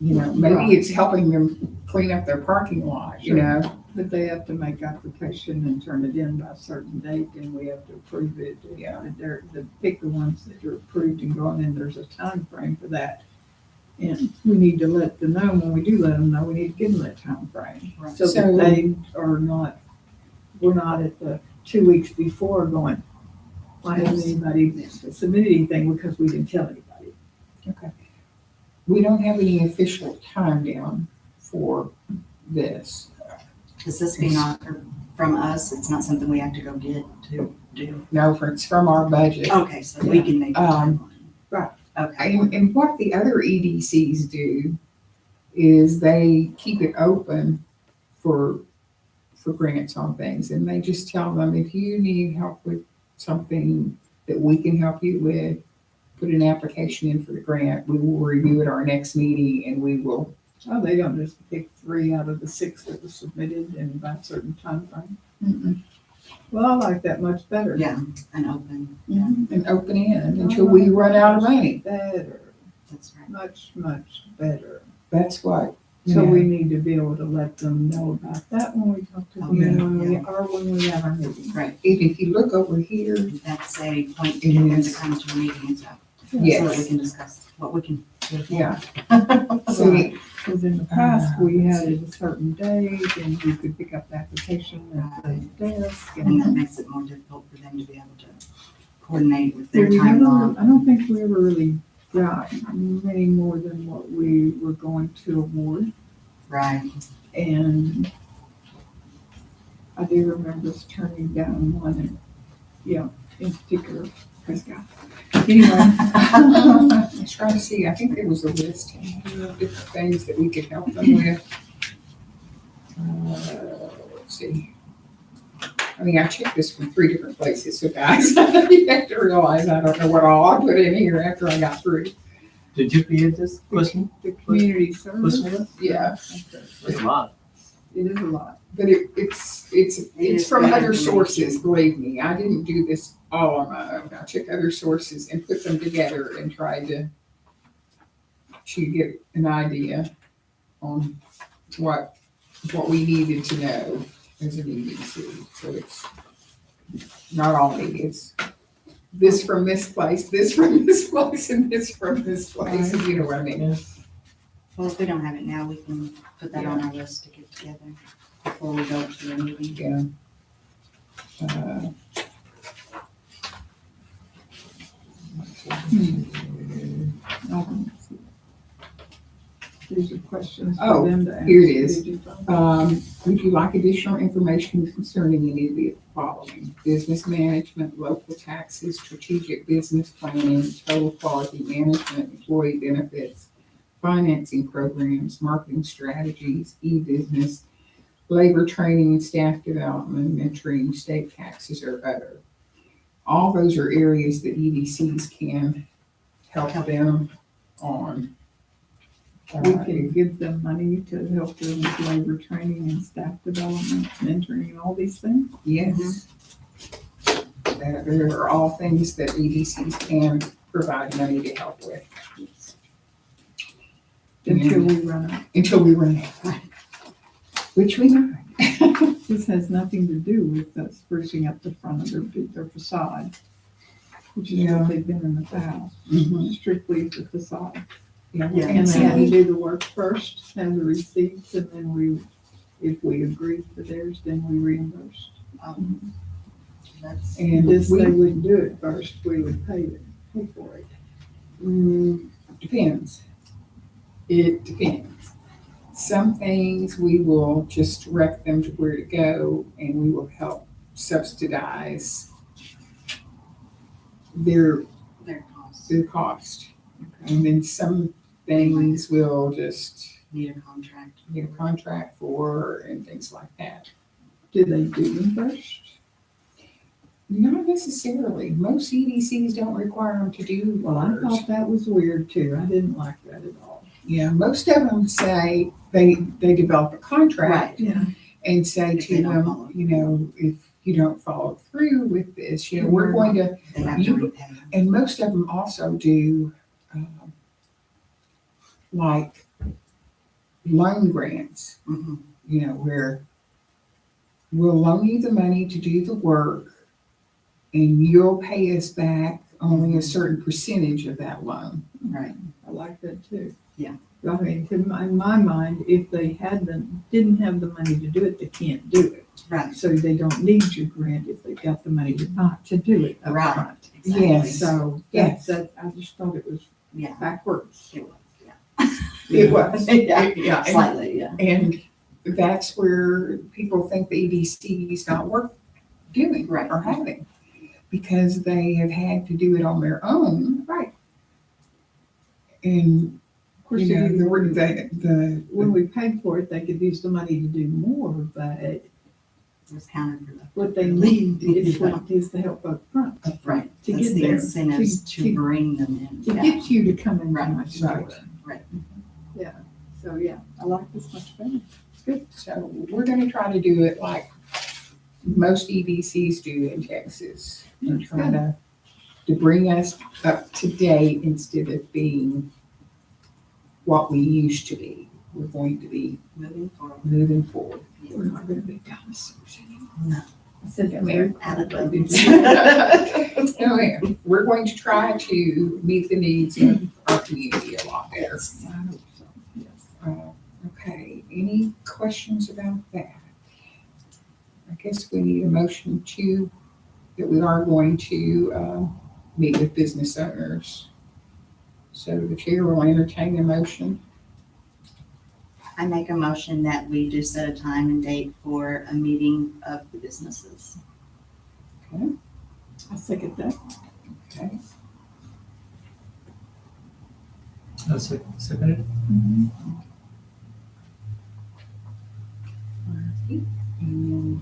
maybe it's helping them clean up their parking lot, you Sure. know? But they have to make application and turn it in by a certain date, and we have to approve it. Yeah. They're, pick the ones that are approved and going in, there's a time frame for that. And we need to let them know, when we do let them know, we need to give them that time frame. Right. So So- that they are not, we're not at the 2 weeks before going, why hasn't anybody submitted anything because we didn't tell anybody? Okay. We don't have any official time down for this. Does this be not from us? It's not something we have to go get to do? No, it's from our budget. Okay, so we can make the timeline. right. Okay. And what the other EDCs do is they keep it open for grants on things. And they just tell them, if you need help with something that we can help you with, put an application in for the grant. We will review it our next meeting and we will. Oh, they don't just pick 3 out of the 6 that were submitted and by a certain time frame. Well, I like that much better. Yeah, an open, And open end until we run out of money. Better, that's right. much, much better. That's what. So we need to be able to let them know about that when we talk to them, and when we, or when we have our meeting. Right. And if you look over here, That's a point to get them to come to a meeting, so that we yes, can discuss what we can. yeah. See, Because in the past, we had it a certain date, and you could pick up the application at the desk. And that makes it more difficult for them to be able to coordinate with their We time never, off. I don't think we ever really got many more than what we were going to award. Right. And I do remember us turning down one, and, in particular, Chris got. Anyway, I was trying to see, I think there was a list of different things that we could help them with. Let's see. I mean, I checked this from 3 different places, so guys, you have to realize I don't know what all I put in here after I got through. Did you create this question? the community service. Question? Yeah. Okay. It's a lot. It is a lot. But it's from great other information. sources, believe me. I didn't do this all on my own. I took other sources and put them together and tried to get an idea on what we needed to know as an EDC. So it's not only, it's this from this place, this from this place, and this from this place, if you know what I mean. Well, if we don't have it now, we can put that on our list to get together before we go to a meeting. Yeah. These are questions Oh, for them to ask. here it is. Did you find- Would you like additional information concerning any of the following? Business management, local taxes, strategic business planning, total quality management, employee benefits, financing programs, marketing strategies, e-business, labor training and staff development, mentoring, state taxes, or other. All those are areas that EDCs can help them on. We can give them money to help them with labor training and staff development, mentoring, and all these things. Yes. That there are all things that EDCs can provide money to help with. Until we run out. Until we run out. Which we know. This has nothing to do with sprucing up the front of their facade, which is Yeah. what they've been in the past, Mhm. strictly the facade. Yeah. Yeah. And they had to do the work first, have the receipts, and then if we agreed for theirs, then we reimbursed. That's, And This, they we, wouldn't do it first, we would pay for it. depends. It depends. Some things we will just direct them to where to go and we will help subsidize their their costs. cost. And then some things we'll just Need a contract. get a contract for and things like that. Do they do them first? Not necessarily. Most EDCs don't require them to do Well, I orders. thought that was weird too. I didn't like that at all. Yeah, most of them say they develop a contract Yeah. and say If to they don't them, follow. if you don't follow through with this, we're going to, They have to repay. and most of them also do, like, loan grants, Mhm. where we'll loan you the money to do the work and you'll pay us back only a certain percentage of that loan. Right. I like that too. Yeah. I mean, in my mind, if they didn't have the money to do it, they can't do it. Right. So they don't need your grant if they've got the money not to do it up Right. front. Exactly. Yes. So Yes. I just thought it was Yeah. backwards. It was. Yeah. It was. Yeah. Yeah. Slightly. Yeah. And that's where people think the EDC is not worth doing Right. or having, because they have had to do it on their own. Right. And, Of course, when the we paid for it, they could use the money to do more, but It was counterproductive. what they need is Yeah. what is the help up front. Right. To That's get the there, incentives to bring them in. To Yeah. get you to come in Right, my store. right. Right. Yeah, so yeah, I like this much better. So we're gonna try to do it like most EDCs do in Texas, and try to bring us up to date instead of being what we used to be. We're going to be Moving forward. moving forward. We're not gonna be dinosaurs anymore. No. I said that very Added quietly. buttons. Oh, yeah. We're going to try to meet the needs of our community a lot better. Yes. I hope so, yes. Okay, any questions about that? I guess we need a motion that we are going to meet with business owners. So the chair will entertain a motion. I make a motion that we do set a time and date for a meeting of the businesses. I second that. Okay, I'll second it. and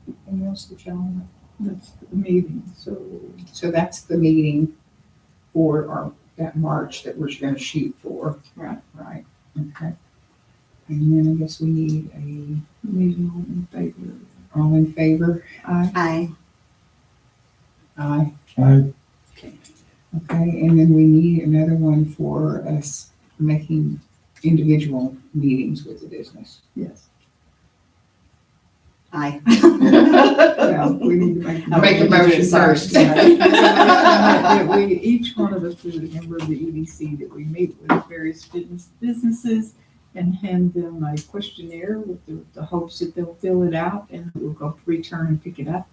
anything else that y'all want? That's the meeting, so So that's the meeting for that March that we're gonna shoot for. Right. Right, okay. And then I guess we need a, meeting all in favor. all in favor? Aye. Aye. I, Okay, and then we need another one for us making individual meetings with the business. Yes. Aye. Well, we need to make. Make a motion first. That we, each one of us is a member of the EDC, that we meet with various businesses and hand them a questionnaire with the hopes that they'll fill it out, and we'll go return and pick it up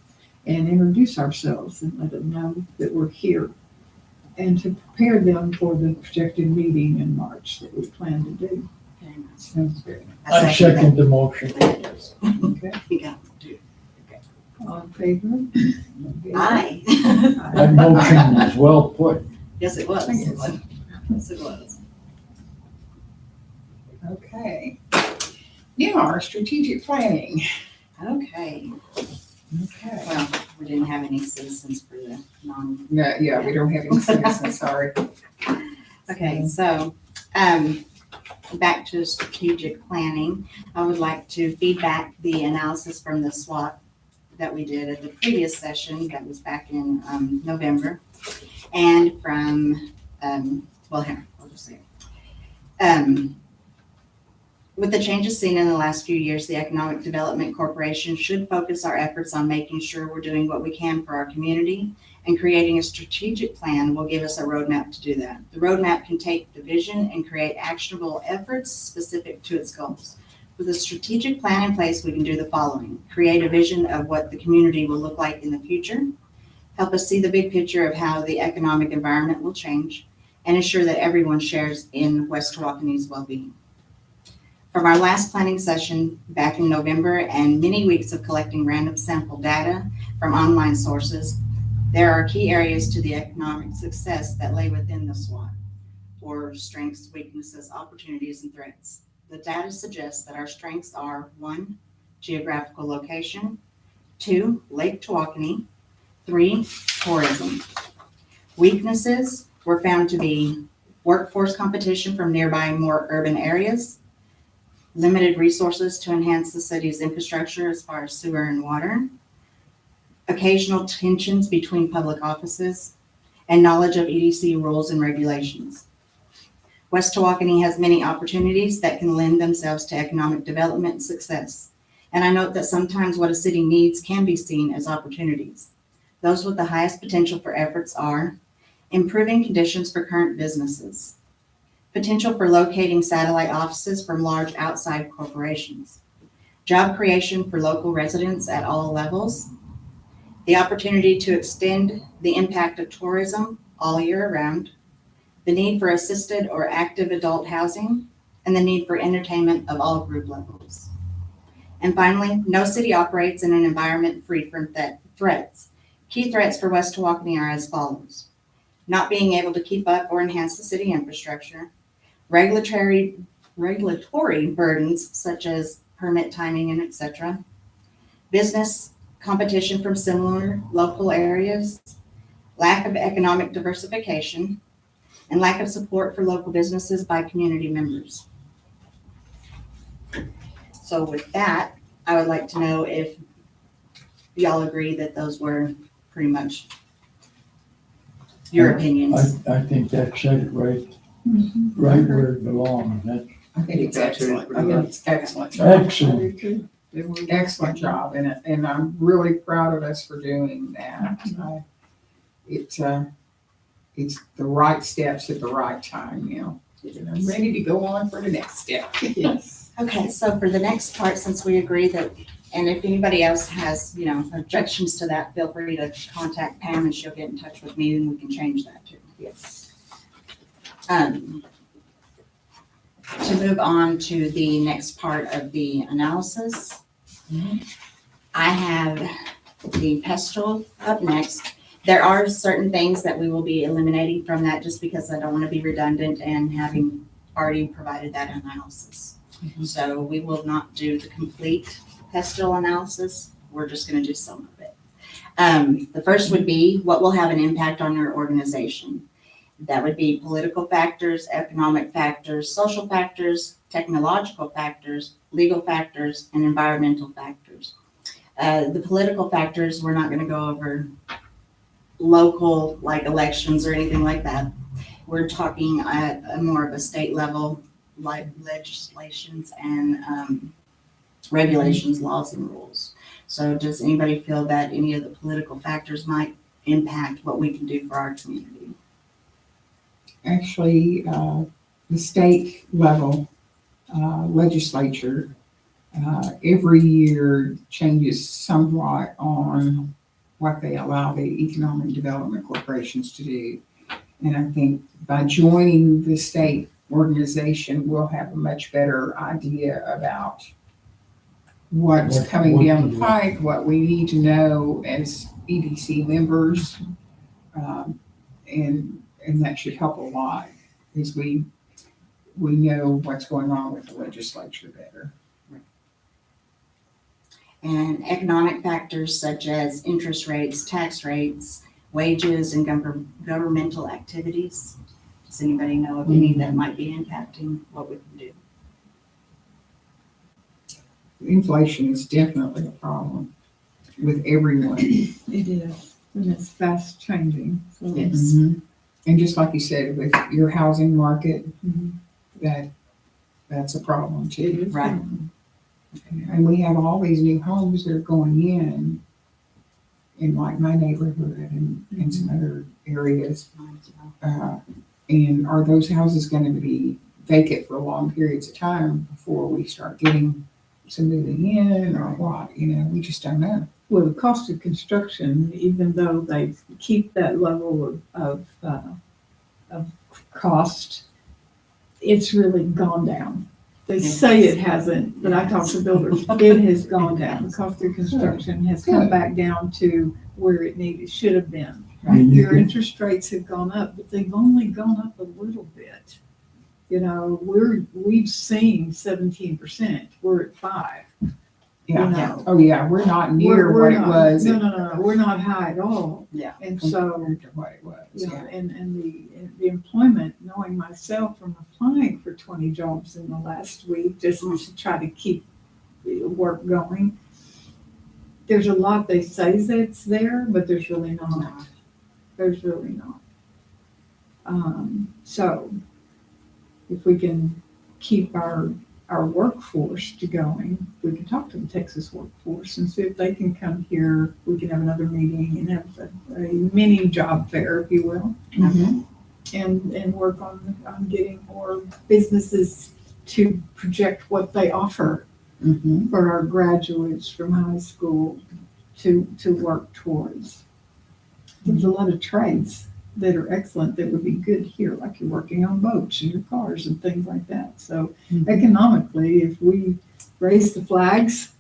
and introduce ourselves and let them know that we're here, and to prepare them for the projected meeting in March that we plan to do. Very much. Sounds good. I second the motion. Okay. You got to. All in favor? Aye. That motion is well put. Yes, it was. Thank you. Yes, it was. Okay. Now, our strategic planning. Okay. Okay. Well, we didn't have any citizens for the non. No, yeah, we don't have any citizens, sorry. Okay, so, back to strategic planning, I would like to feedback the analysis from the SWOT that we did at the previous session, that was back in, November. And from, well, here, I'll just say it. With the changes seen in the last few years, the Economic Development Corporation should focus our efforts on making sure we're doing what we can for our community, and creating a strategic plan will give us a roadmap to do that. The roadmap can take the vision and create actionable efforts specific to its goals. With a strategic plan in place, we can do the following: create a vision of what the community will look like in the future, help us see the big picture of how the economic environment will change, and ensure that everyone shares in West Tawakoni's well-being. From our last planning session back in November and many weeks of collecting random sample data from online sources, there are key areas to the economic success that lay within the SWOT, or strengths, weaknesses, opportunities, and threats. The data suggests that our strengths are 1, geographical location, 2, Lake Tawakoni, 3, tourism. Weaknesses were found to be workforce competition from nearby more urban areas, limited resources to enhance the city's infrastructure as far as sewer and water, occasional tensions between public offices, and knowledge of EDC rules and regulations. West Tawakoni has many opportunities that can lend themselves to economic development and success. And I note that sometimes what a city needs can be seen as opportunities. Those with the highest potential for efforts are improving conditions for current businesses, potential for locating satellite offices from large outside corporations, job creation for local residents at all levels, the opportunity to extend the impact of tourism all year round, the need for assisted or active adult housing, and the need for entertainment of all group levels. And finally, no city operates in an environment free from threats. Key threats for West Tawakoni are as follows: not being able to keep up or enhance the city infrastructure, regulatory burdens such as permit timing and etc., business competition from similar local areas, lack of economic diversification, and lack of support for local businesses by community members. So with that, I would like to know if y'all agree that those were pretty much your opinions. I think that said it right, Mhm. right where it belongs. That's I think it's excellent. I think it's excellent. I excellent. do too. They were- Excellent job, and I'm really proud of us for doing that. It's the right steps at the right time, And I'm ready to go on for the next step. Yes. Okay, so for the next part, since we agree that, and if anybody else has, objections to that, feel free to contact Pam and she'll get in touch with me and we can change that too. Yes. To move on to the next part of the analysis, I have the pestle up next. There are certain things that we will be eliminating from that just because I don't want to be redundant and having already provided that analysis. So we will not do the complete pestle analysis. We're just going to do some of it. The first would be what will have an impact on your organization. That would be political factors, economic factors, social factors, technological factors, legal factors, and environmental factors. The political factors, we're not going to go over local, like elections or anything like that. We're talking at a more of a state level, like legislations and regulations, laws, and rules. So does anybody feel that any of the political factors might impact what we can do for our community? Actually, the state level legislature every year changes somewhat on what they allow the economic development corporations to do. And I think by joining the state organization, we'll have a much better idea about what's coming down the pike, what we need to know as EDC members. And that should help a lot because we know what's going on with the legislature better. And economic factors such as interest rates, tax rates, wages, and governmental activities. Does anybody know of any that might be impacting what we can do? Inflation is definitely a problem with everyone. It is, and it's fast changing. So Yes. And just like you said, with your housing market, Mhm. that's a problem It too. is. Right. And we have all these new homes that are going in like my neighborhood and some other areas. And are those houses going to be vacant for long periods of time before we start getting some moving in or what? We just don't know. Well, the cost of construction, even though they keep that level of cost, it's really gone down. They say it hasn't, but I talked to builders, it has gone down. The cost of construction has come back down to where it should have been. And you Your can- interest rates have gone up, but they've only gone up a little bit. We've seen 17%, we're at 5%. Yeah. know. Oh, yeah. We're not near We're what it not- was. No, we're not high at all. Yeah. And so, Compared to what it was. yeah, and the employment, knowing myself from applying for 20 jobs in the last week, just to try to keep the work going. There's a lot they say that's there, but there's really not. There's really not. So if we can keep our workforce going, we can talk to the Texas workforce and see if they can come here. We can have another meeting and have a mini job fair, if you will, Mhm. and work on getting more businesses to project what they offer Mhm. for our graduates from high school to work towards. There's a lot of trades that are excellent that would be good here, like you're working on boats and your cars and things like that. So economically, if we raise the flags,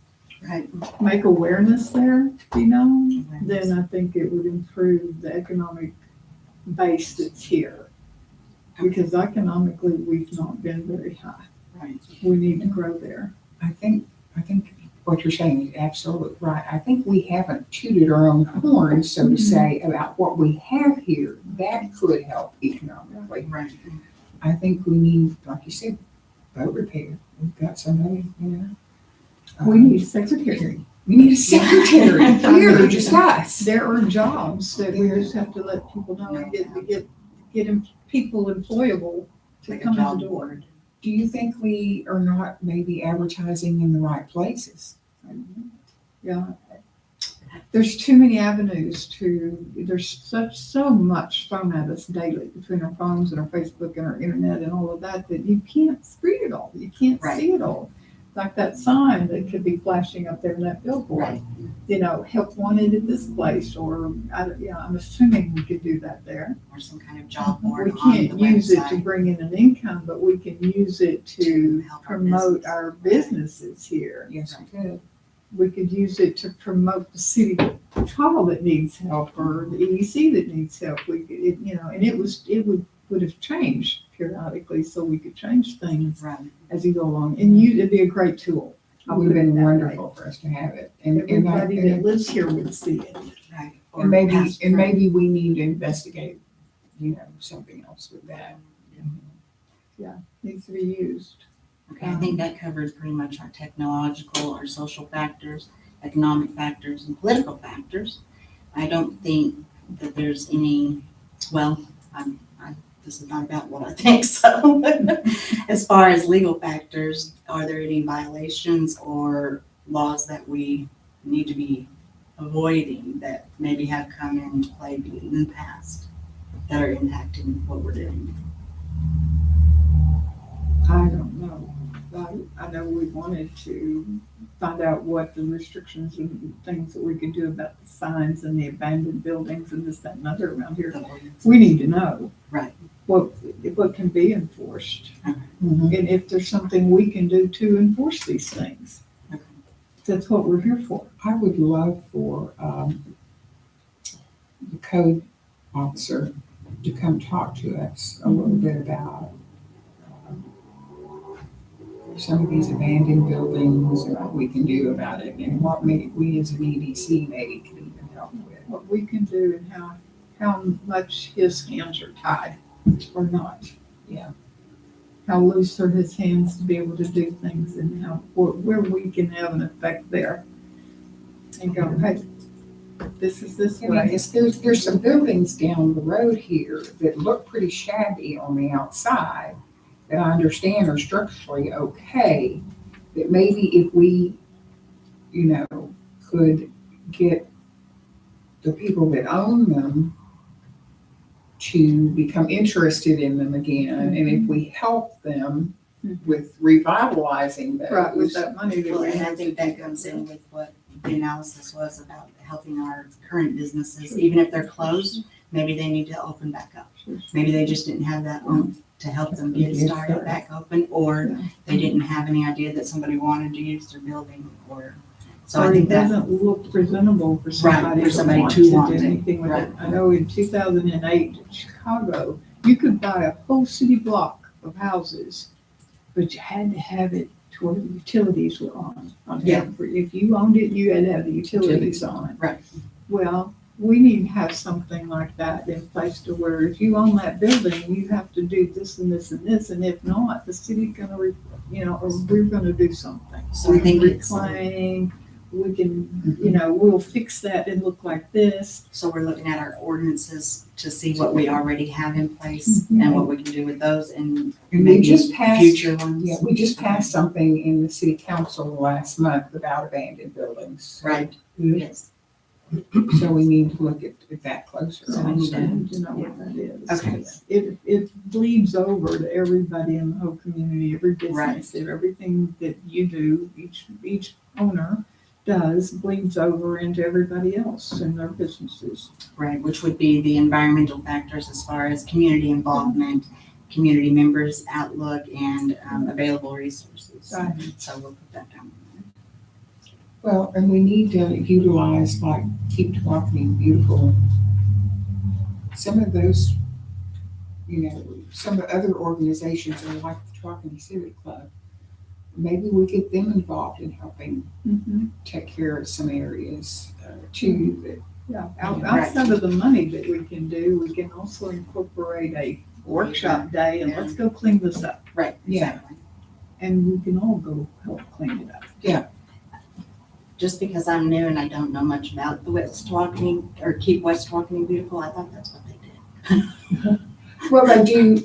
Right. make awareness there, then I think it would improve the economic base that's here. Because economically, we've not been very high. Right. We need to grow there. I think what you're saying is absolutely right. I think we haven't tooted our own horn, so to say, about what we have here that could help economically. Right. I think we need, like you said, boat repair. We've got somebody, We need a secretary. We need a secretary here, just us. There are jobs that we just have to let people know and get people employable to Like a come in job the door. board. Do you think we are not maybe advertising in the right places? Yeah. There's too many avenues there's so much thrown at us daily between our phones and our Facebook and our internet and all of that you can't read it all. You can't Right. see it all. Like that sign that could be flashing up there in that billboard. Right. Help wanted at this place, or I'm assuming we could do that there. Or some kind of job board We on the can't use it to website. bring in an income, but we can use it to help our promote business. our businesses here. Yes, we could. We could use it to promote the city hall that needs help, or the EDC that needs help. We could, and it would have changed periodically, so we could change things Right. as you go along. And it'd be a great tool. It would have been wonderful for us to have it. Everybody that lives here would see it. Right. Or And maybe, pass and through. maybe we need to investigate, something else with that. Needs to be used. Okay, I think that covers pretty much our technological, our social factors, economic factors, and political factors. I don't think that there's any, this is not about what I think, so. As far as legal factors, are there any violations or laws that we need to be avoiding that maybe have come into play in the past that are impacting what we're doing? I don't know. I know we wanted to find out what the restrictions and things that we could do about the signs and the abandoned buildings and this, that, and other around here. We need to know. Right. What can be enforced. Mhm. And if there's something we can do to enforce these things. Okay. That's what we're here for. I would love for the code officer to come talk to us a little bit about some of these abandoned buildings and what we can do about it and what we as an EDC maybe can even help with. What we can do and how much his hands are tied or not. Yeah. How loose are his hands to be able to do things and where we can have an effect there. And go, hey, this is this I mean, way. 'cause there's some buildings down the road here that look pretty shabby on the outside that I understand are structurally okay, that maybe if we, could get the people that own them to become interested in them again, and if we help them with revitalizing those. Right, with that money that Well, we and I have to think that do comes in with what the analysis was about helping our current businesses, even if they're closed, maybe they need to open back up. Maybe they just didn't have that oomph to help them get started back open, or they didn't have any idea that somebody wanted to use their building, so I Or it think that, doesn't look presentable for somebody for somebody to to want do it. anything with it. Right. I know in 2008 in Chicago, you could buy a whole city block of houses, but you had to have it to where the utilities were on. Yeah. If you owned it, you had to have the utilities on. Right. Well, we need to have something like that in place to where if you own that building, you have to do this and this and this, and if not, the city's gonna, or we're gonna do something. So I think it's- Reclaim, we can, you know, we'll fix that and look like this. So we're looking at our ordinances to see what we already have in place and what we can do with those and And we maybe just passed, future ones. yeah, we just passed something in the city council last month about abandoned buildings. Right, Good. yes. So we need to look at that closer. So we need also. I need to know what that is. Okay. It bleeds over to everybody in the whole community, every Right. business, everything that you do, each owner does bleeds over into everybody else in their businesses. Right, which would be the environmental factors as far as community involvement, community members' outlook, and available resources. Right. So we'll put that down. Well, and we need to utilize, like, Keep Talking Beautiful. Some of those, you know, some of the other organizations are like the Talking Civic Club. Maybe we get them involved in helping take care of some areas too. That, Yeah, Right. outside of the money that we can do, we can also incorporate a workshop day and let's go clean this up. Right, Yeah. exactly. And we can all go help clean it up. Just because I'm new and I don't know much about the West Walking or Keep West Walking Beautiful, I thought that's what they did. well, they do,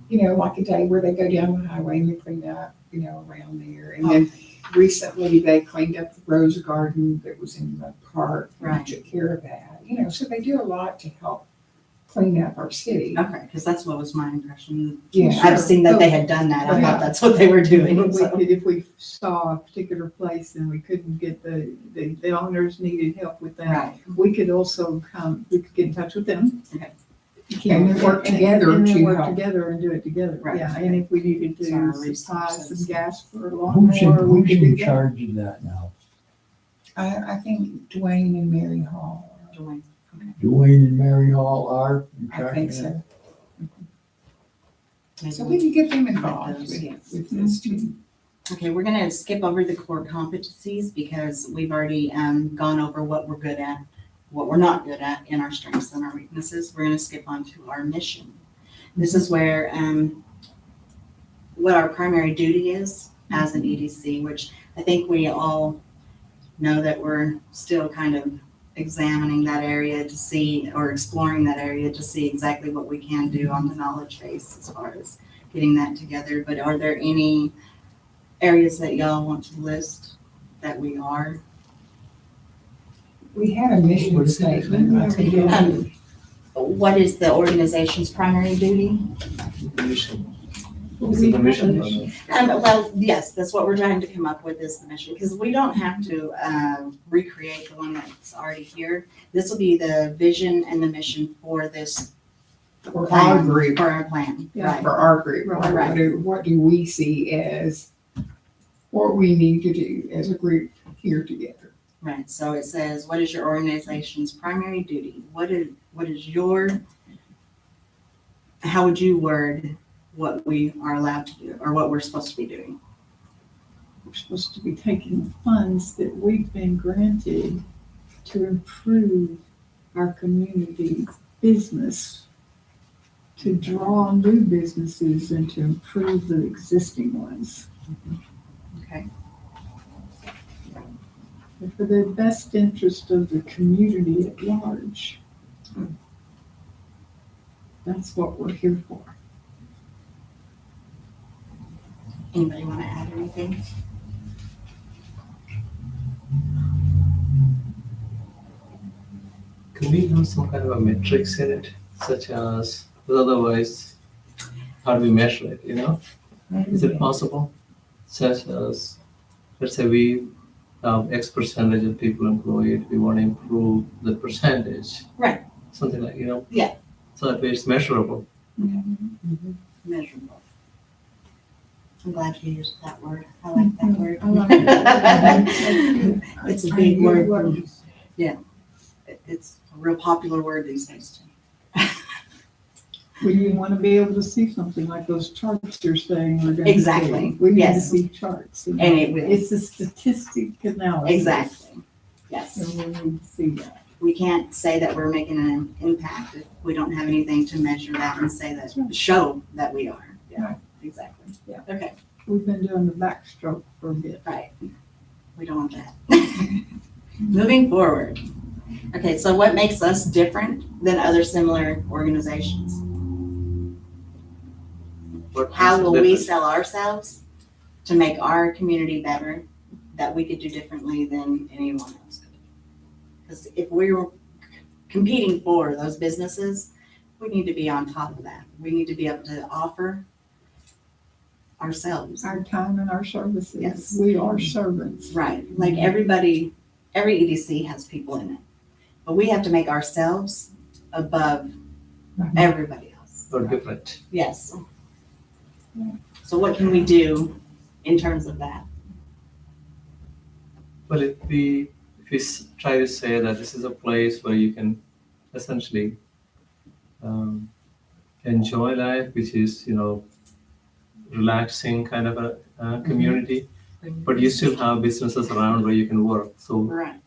you know, like a day where they go down the highway and they clean up, you know, around there. And then recently they cleaned up the rose garden that was in the park. And Right. took care of that, you know, so they do a lot to help clean up our city. Okay, because that's what was my impression. Yeah. I've seen that they had done that. I Yeah. thought that's what they were doing. But So. if we saw a particular place and we couldn't get the owners needed help with that, Right. we could also we could get in touch with them. Okay. And then work together And then to work help. together and do it together. Right. Yeah, and if we needed So our to supply resources. some gas for a Who's lawnmower, we who's could do in that. charge of that now? I think Dwayne and Mary Hall. Join. Dwayne and Mary Hall are in I charge think of so. that? So we can get them involved those, with, yes. with this too. Okay, we're gonna skip over the core competencies because we've already gone over what we're good at, what we're not good at, and our strengths and our weaknesses. We're gonna skip on to our mission. This is where what our primary duty is as an EDC, which I think we all know that we're still kind of examining that area to see, or exploring that area to see exactly what we can do on the knowledge base as far as getting that together. But are there any areas that y'all want to list that we are? We had a mission What is it? statement. I think it was- What is the organization's primary duty? Mission. Is it the mission? or not? Well, yes, that's what we're trying to come up with is the mission, because we don't have to recreate the one that's already here. This will be the vision and the mission for this For our plan, group, for our plan, Yeah. right? for our group, Right. right? What do we see as what we need to do as a group here together? Right, so it says, what is your organization's primary duty? What is your, how would you word what we are allowed to do, or what we're supposed to be doing? We're supposed to be taking the funds that we've been granted to improve our community's business, to draw new businesses and to improve the existing ones. Okay. And for the best interest of the community at large. That's what we're here for. Anybody want to add anything? Can we have some kind of a metrics in it, such as, because otherwise, how do we measure it, you know? Is it possible? Such as, let's say we have X percentage of people employed, we want to improve the percentage. Right. Something like, you know? Yeah. So that way it's measurable. Measurable. I'm glad you used that word. I like that word. I like it. It's a big word. It's a real popular word these days too. We want to be able to see something like those charts you're saying we're going to see. Exactly, We need to yes. see charts. And it will. It's a statistic analysis. Exactly. Yes. And we need to see that. We can't say that we're making an impact if we don't have anything to measure that and say that, show that we are. Yeah, exactly. Yeah. Okay, We've been doing the backstroke for a bit. right. We don't want that. Moving forward. Okay, so what makes us different than other similar organizations? What How is will we different? sell ourselves to make our community better that we could do differently than anyone else could? Because if we were competing for those businesses, we need to be on top of that. We need to be able to offer ourselves. Our time and our services. Yes. We are servants. Right, like everybody, every EDC has people in it, but we have to make ourselves above everybody else. Or different? Yes. So what can we do in terms of that? Well, if we try to say that this is a place where you can essentially enjoy life, which is, relaxing kind of a community, but you still have businesses around where you can work. So Right.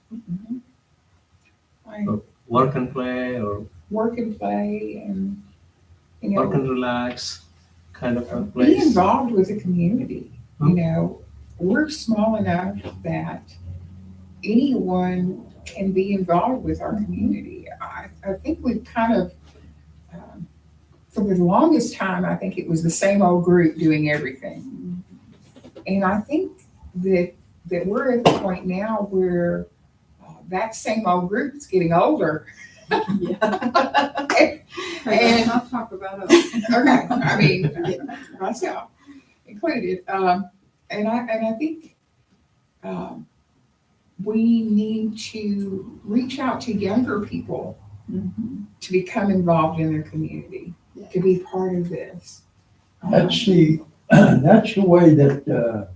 Right. work and play, or Work and play and, work and relax kind of a be place. involved with the community. We're small enough that anyone can be involved with our community. I think we've kind of, for the longest time, I think it was the same old group doing everything. And I think that we're at the point now where that same old group is getting older. Yeah. And I'll talk about it. okay, I mean, myself included. And I think we need to reach out to younger people to become involved in their community, to be part of this. That's the way that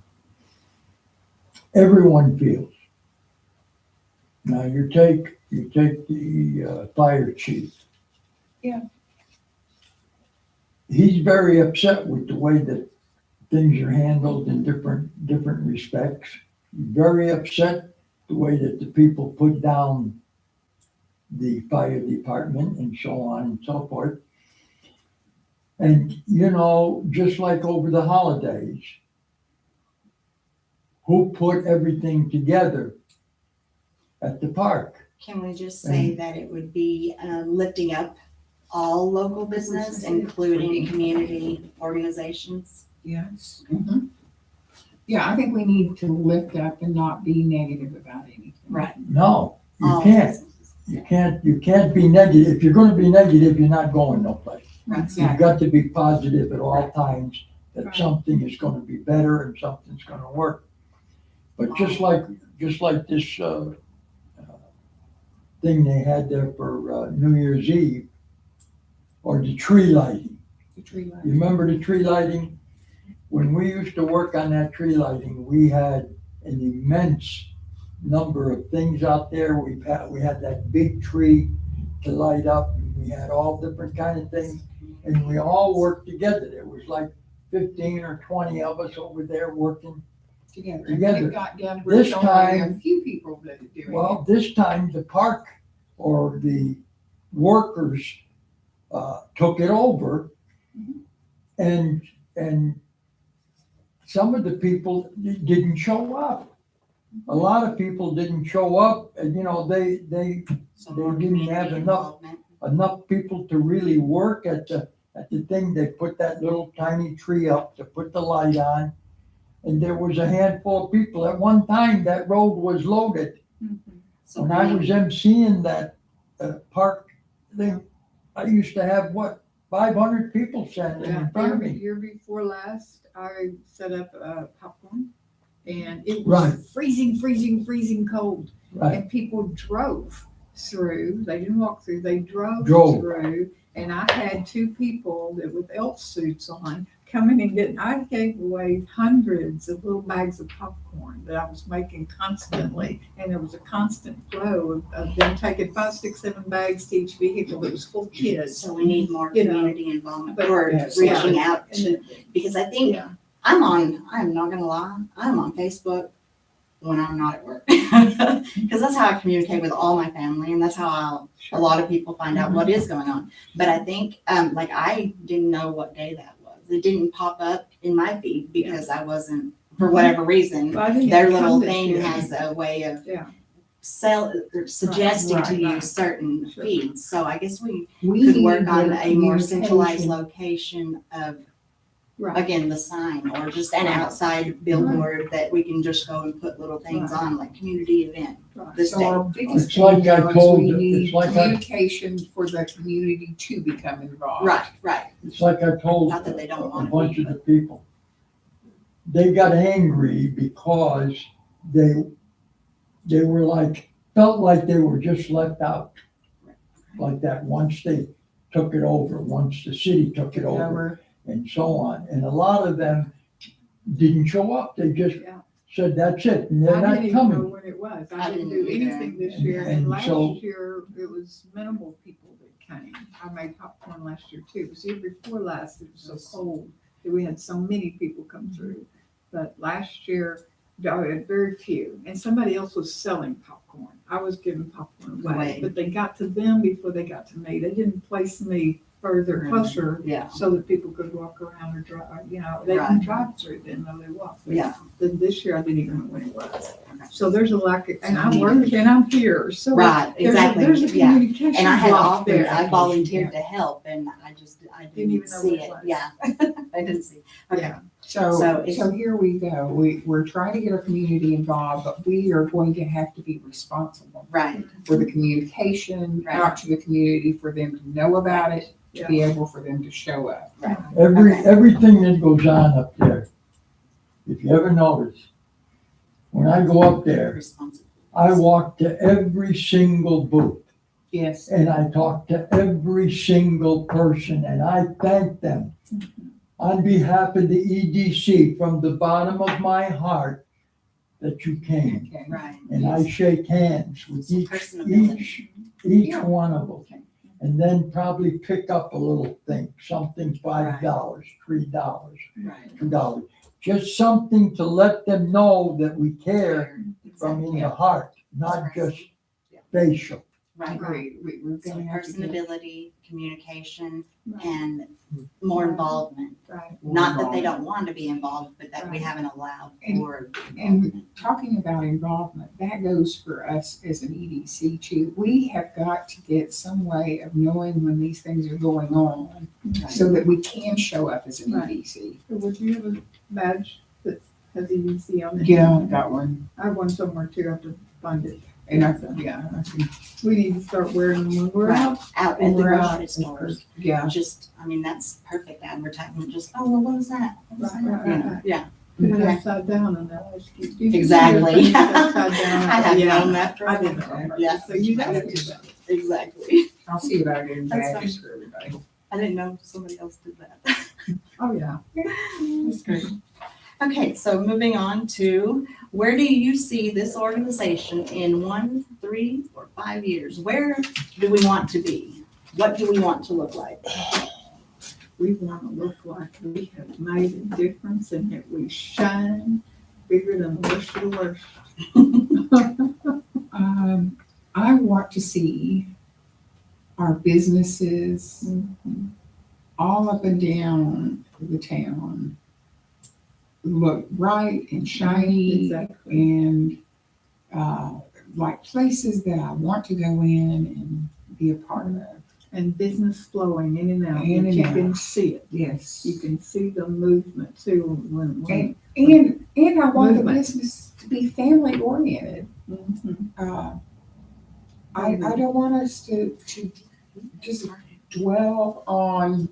everyone feels. Now you take the fire chief. Yeah. He's very upset with the way that things are handled in different respects. Very upset the way that the people put down the fire department and so on and so forth. And, just like over the holidays, who put everything together at the park? Can we just say that it would be lifting up all local business, including community organizations? Yes. Yeah, I think we need to lift up and not be negative about anything. Right. No, you All can't. businesses. You can't be negative. If you're going to be negative, you're not going no place. Right. You've got to be positive at all times that Right. something is going to be better and something's going to work. But just like this thing they had there for New Year's Eve, or the tree lighting. The tree lighting. You remember the tree lighting? When we used to work on that tree lighting, we had an immense number of things out there. We had that big tree to light up, and we had all different kind of things, and we all worked together. There was like 15 or 20 of us over there working Together. Together. And it got down to where This it's only a time- few people that are doing it. Well, this time the park or the workers took it over, and some of the people didn't show up. A lot of people didn't show up, and they So They more didn't community have involvement. enough people to really work at the thing. They put that little tiny tree up to put the light on, and there was a handful of people. At one time, that road was loaded. So When I was emceeing that park thing, I used to have 500 people standing in front of me. Year before last, I set up popcorn, and it Right. was freezing cold. Right, And people drove through. They didn't walk through. They drove through. And I had two people that with elf suits on coming and getting. I gave away hundreds of little bags of popcorn that I was making constantly, and there was a constant flow of them taking 5, 6, 7 bags to each vehicle. It was full of kids. So we need more You know, community involvement but- or Yes. reaching out to, And because I think yeah, I'm not gonna lie, I'm on Facebook when I'm not at work. Because that's how I communicate with all my family, and that's how a lot of people find out what is going on. But I think, I didn't know what day that was. It didn't pop up in my feed because I wasn't for whatever reason, Well, I think their it's little come this thing year. has a way of Yeah. or suggesting to right, you right. certain Sure. feeds. So I guess we We could work need on their a more centralized communication. location of, Right. again, the sign, or just an Right. outside billboard that we can just go and put little things Right. on, like community event. Right. This So our day. biggest It's like thing I now is told- we it's need like I- communication for the community to become involved. Right. It's like I told Not that they don't a wanna bunch be, of the people. They got angry because they were like, felt like they were just left out. Like that once they took it over, once the city took it over and so on. And a lot of them didn't show up. They just Yeah. said, that's it, and they're I not didn't even know coming. when it was. I I didn't didn't do either. anything this year, And and last so- year, it was minimal people that came. I made popcorn last year too. It was the year before last, it was so cold that we had so many people come through. But last year, I had very few, and somebody else was selling popcorn. I was giving popcorn away, Away. but they got to them before they got to me. They didn't place me further Right. closer yeah, so that people could walk around or drive, they Right. didn't drive through, didn't know they walked. yeah. Then this year I didn't even know when it was. Okay. So there's a lack of, and So I we work need- and I'm here, so. Right, there's a- exactly, There's a yeah. communication And I had block offered, there. I volunteered to help, and I Didn't didn't even know see what it it, was. yeah. I didn't see. Okay. Yeah. So So it's- here we go. We're trying to get our community involved, but we are going to have to be responsible Right, for the communication Right. out to the community, for them to know about it, to Yeah. be able for them to show up. Okay. Everything that goes on up there, if you ever notice, when I go up there, responsible. I walk to every single booth Yes. and I talk to every single person and I thank them on behalf of the EDC from the bottom of my heart that you came. Okay. Right. And I shake hands with Some each personability. each one of them. And then probably pick up a little thing, something $5, $3, Right. $2. Just something to let them know that we care from in the heart, not just facial. Right. Agreed. We're So gonna have to get personability, communication, Right. and more involvement. Right. more Not that they involved. don't want to be involved, but that we Right. haven't allowed And- for. And talking about involvement, that goes for us as an EDC too. We have got to get some way of knowing when these things are going on so that we can show up as an Right. EDC. So would you have a badge that has EDC on it? Yeah, got one. I have one somewhere too, I have to find it. And I think, We need to start wearing them when we're Right. out. Out at When the we're out. grocery stores. yeah, Just, I mean, that's perfect advertisement. Just, oh, well, what was that? What was Right, that? right, You right, know, right. Yeah. Put it Okay. upside down and they'll ask you. "Did you see Exactly. your thing upside down?" I have Yeah. known that for I a didn't while. know. Yeah. So you have to do that. Exactly. I'll see about getting That's badges for everybody. I didn't know somebody else did that. Oh, yeah. That's great. Okay, so moving on to, where do you see this organization in 1, 3, or 5 years? Where do we want to be? What do we want to look like? We want to look like we have made a difference and that we shine bigger than the worst of the worst. I want to see our businesses all up and down the town look bright and shiny Exactly. and like places that I want to go in and be a part of. And business flowing in and out. In and You out. can see it. Yes. You can see the movement too when. And I want the Movement. business to be family oriented. Mhm. I don't want us to just dwell on,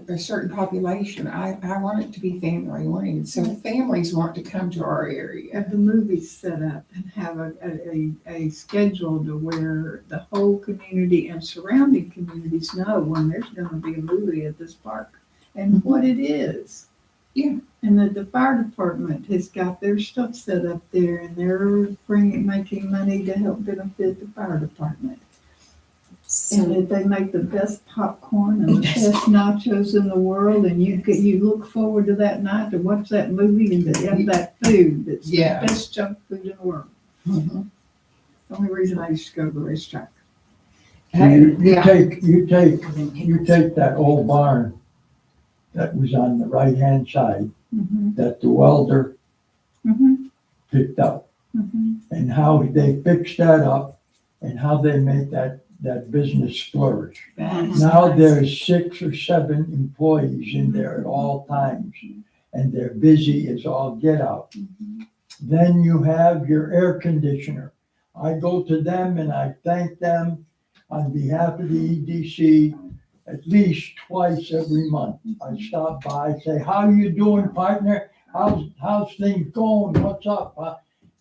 a certain population. I want it to be family oriented. So families want to come to our area. Have the movies set up and have a schedule to where the whole community and surrounding communities know when there's gonna be a movie at this park and what it is. Yeah. And that the fire department has got their stuff set up there and they're making money to help benefit the fire department. And that they make the best popcorn and the best nachos in the world, and you look forward to that night to watch that movie and to have that food. That's the Yeah. best junk food in the world. Mhm. The only reason I used to go to the racetrack. So you Yeah. take that old barn that was on the right-hand side Mhm, that the welder mhm, picked up. mhm. And how they fixed that up and how they made that business flourish. That's Now nice. there's 6 or 7 employees in there at all times, and they're busy as all get out. Mhm. Then you have your air conditioner. I go to them and I thank them on behalf of the EDC at least twice every month. I stop by, say, how you doing, partner? How's things going? What's up?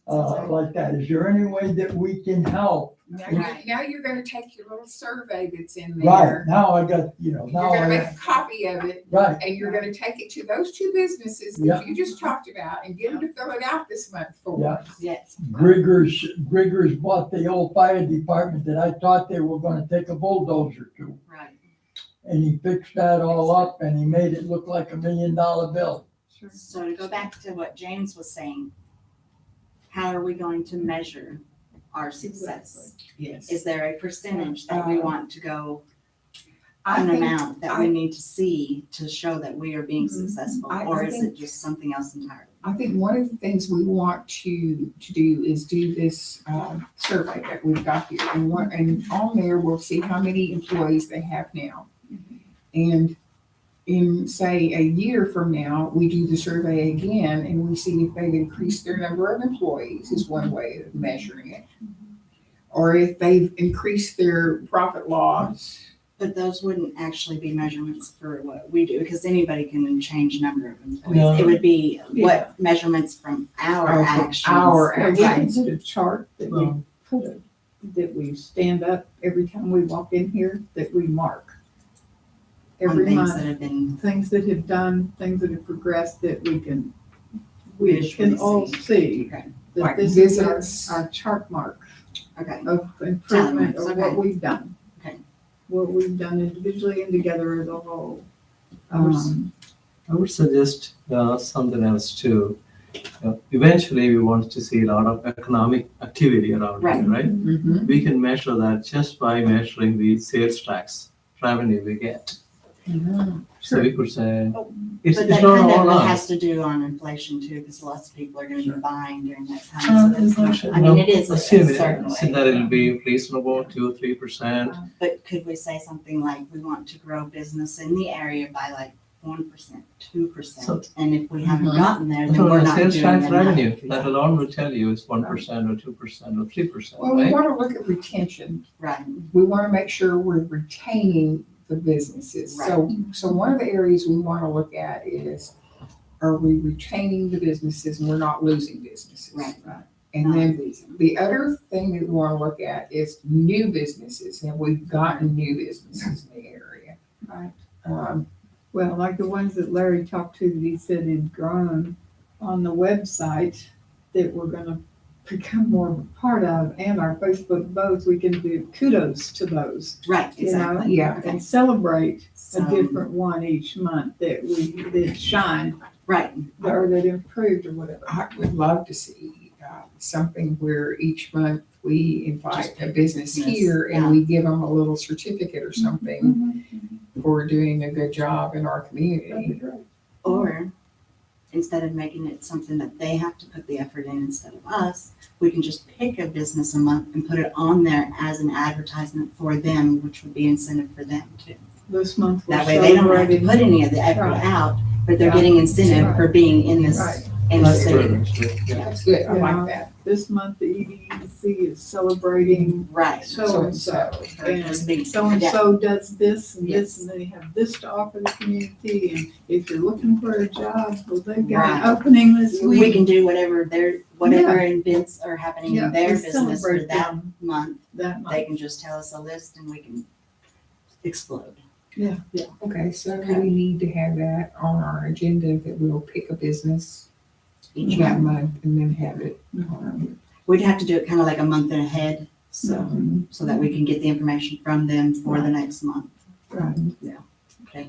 Like that. Is there any way that we can help? Now you're gonna take your little survey that's in Right, there. now I got, You're now gonna make I, a copy of it, right, and you're gonna take it to those 2 businesses Yeah. that you just talked about and get them to fill it out this month for Yeah. us. Yes. Grigger's bought the old fire department that I thought they were gonna take a bulldozer to. Right. And he fixed that all up and he made it look like $1 million bill. Sure. So to go back to what James was saying, how are we going to measure our success? Yes. Is there a percentage that we want to go, I an think, amount that we need to see to show that we are being successful? I Or is it think- just something else entirely? I think one of the things we want to do is do this survey that we've got here. And on there, we'll see how many employees they have now. And in, say, a year from now, we do the survey again and we see if they've increased their number of employees is one way of measuring it. Or if they've increased their profit loss. But those wouldn't actually be measurements for what we do, because anybody can change number of No. employees. It would be Yeah. what measurements from our From actions. our Yeah, we can actions. put a chart that we put a, that we stand up every time we walk in here, that we mark. On Every things month, that have been, things that have done, things that have progressed that we can Visually all see. see. Okay. That Like this is visits. our chart mark okay, of improvement of Okay. what we've done. Okay. What we've done individually and together as a whole. I would suggest something else too. Eventually, we want to see a lot of economic activity around here, Right. right? Mhm. We can measure that just by measuring the sales tax revenue we get. Mhm. So we could say, Oh, it's but it's that not kind all of us. has to do on inflation too, because lots of people are gonna be buying during that time. So that's Inflation, I mean, it is a assume certain so way. that it'll be reasonable, 2-3%. But could we say something like, we want to grow business in the area by like 1%, 2%? And if we haven't Mhm. gotten there, then So we're the not sales doing tax enough. revenue, that alone will tell you it's 1% or 2% or 3%, Well, we right? want to look at retention. Right, We want to make sure we're retaining the businesses. So one of the areas we want to look at is, are we retaining the businesses and we're not losing businesses? right. And Not then losing. the other thing that we want to look at is new businesses. Have we gotten new businesses in the area? Right. Um, Well, like the ones that Larry talked to, that he said had grown on the website that we're gonna become more of a part of, and our Facebook both, we can do kudos to those. Right, You know, exactly. yeah. Okay. And celebrate So, a different one each month that shined right, or that improved or whatever. I would love to see something where each month we invite a business Yes, here and yeah. we give them a little certificate or something for doing a good job in our That'd be community. great. or instead of making it something that they have to put the effort in instead of us, we can just pick a business a month and put it on there as an advertisement for them, which would be incentive for them too. This month we're That way they don't have to celebrating. put any of the effort Right. out, but they're Yeah. getting incentive for being in this, Right. in the That's city. good, actually, yeah. That's good, I Yeah. like that. This month, the EDC is celebrating Right. so-and-so. Or just be- And so-and-so does this and this, and they have this to offer the community, and if you're looking for a job, well, they've got Right. an opening this We week. can do whatever events are happening Yeah, in their we business for celebrate that them month. that month. They can just tell us a list and we can explode. Yeah. Okay, so we need to have that on our agenda that we'll pick a business Each that month. month and then have it. We'd have to do it kind of like a month ahead, so, Mhm. so that we can get the information from them for the next month. Right. Okay.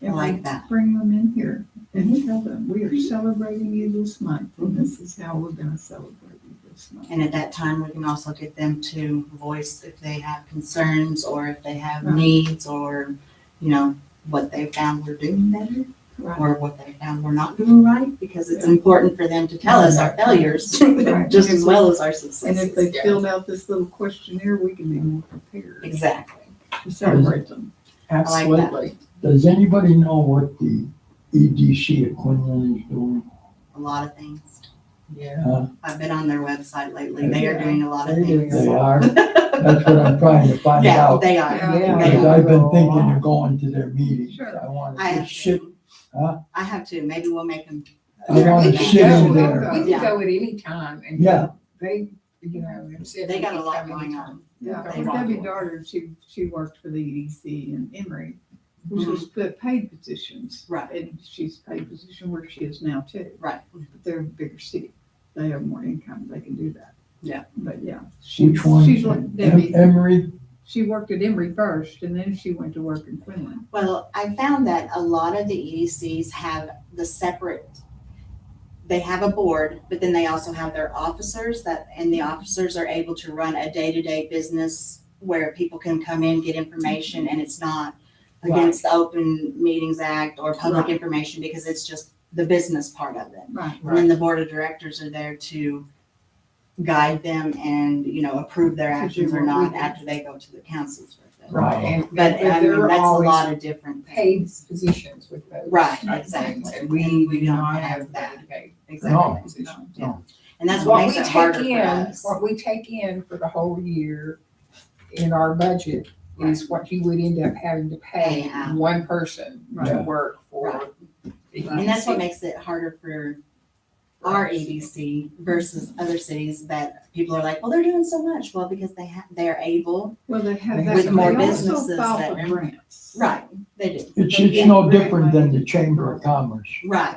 And like we that. Bring them in here and tell them, we are celebrating you this month, and this is how we're gonna celebrate you this month. And at that time, we can also get them to voice if they have concerns or if they have Right. needs or, you know, what they found we're doing better Right. or what they found we're not doing right, because it's important for them to tell us our failures Right. just as well as our And successes. if they filled out this little questionnaire, we can be more prepared Exactly. to celebrate them. like that. Absolutely. Does anybody know what the EDC at Quinlan is doing? A lot of things. Yeah. I've been on their website lately. They are doing a lot of They're doing things. They are? That's what I'm trying to find Yeah, out. they are. Yeah. They Because are. I've been thinking of going to their meetings. Sure. I want I to have just sit, to. huh? I have to. Maybe we'll make them. I want We to can sit go. in there. We can Yeah. go at any time and Yeah. they, you know, have said They got a can lot come going anytime. on. Yeah, They for rock. Debbie Darter, she worked for the EDC in Emory, which Mhm. was put paid positions. Right. And she's paid position where she is now too. Right. But they're a bigger city. They have more income. They can do that. Yeah. But yeah. Which one? She's like Debbie. Emory? She worked at Emory first and then she went to work in Quinlan. Well, I found that a lot of the EDCs have the separate, they have a board, but then they also have their officers and the officers are able to run a day-to-day business where people can come in, get information, and it's not against the Open Meetings Act or public Right. information, because it's just the business part of it. Right. And then the board of directors are there to guide them and, approve their To do actions or what we not do. after they go to the councils with it. Right. And, But I mean, there are that's a always lot of different paid things. positions with those. Right, type exactly. things, And we do don't not have have that. that paid Exactly. positions. And that's What what we makes it take harder for in, us. what we take in for the whole year in our budget is what you would end up having to pay Pay out. one person to Right. work for. Right. the And that's what EDC. makes it harder for our EDC versus other cities that people are like, well, they're doing so much. Well, because they are able. Well, they have With that. They more also businesses file that for are- grants. Right, they do. It's no different than the Chamber of Commerce. Right.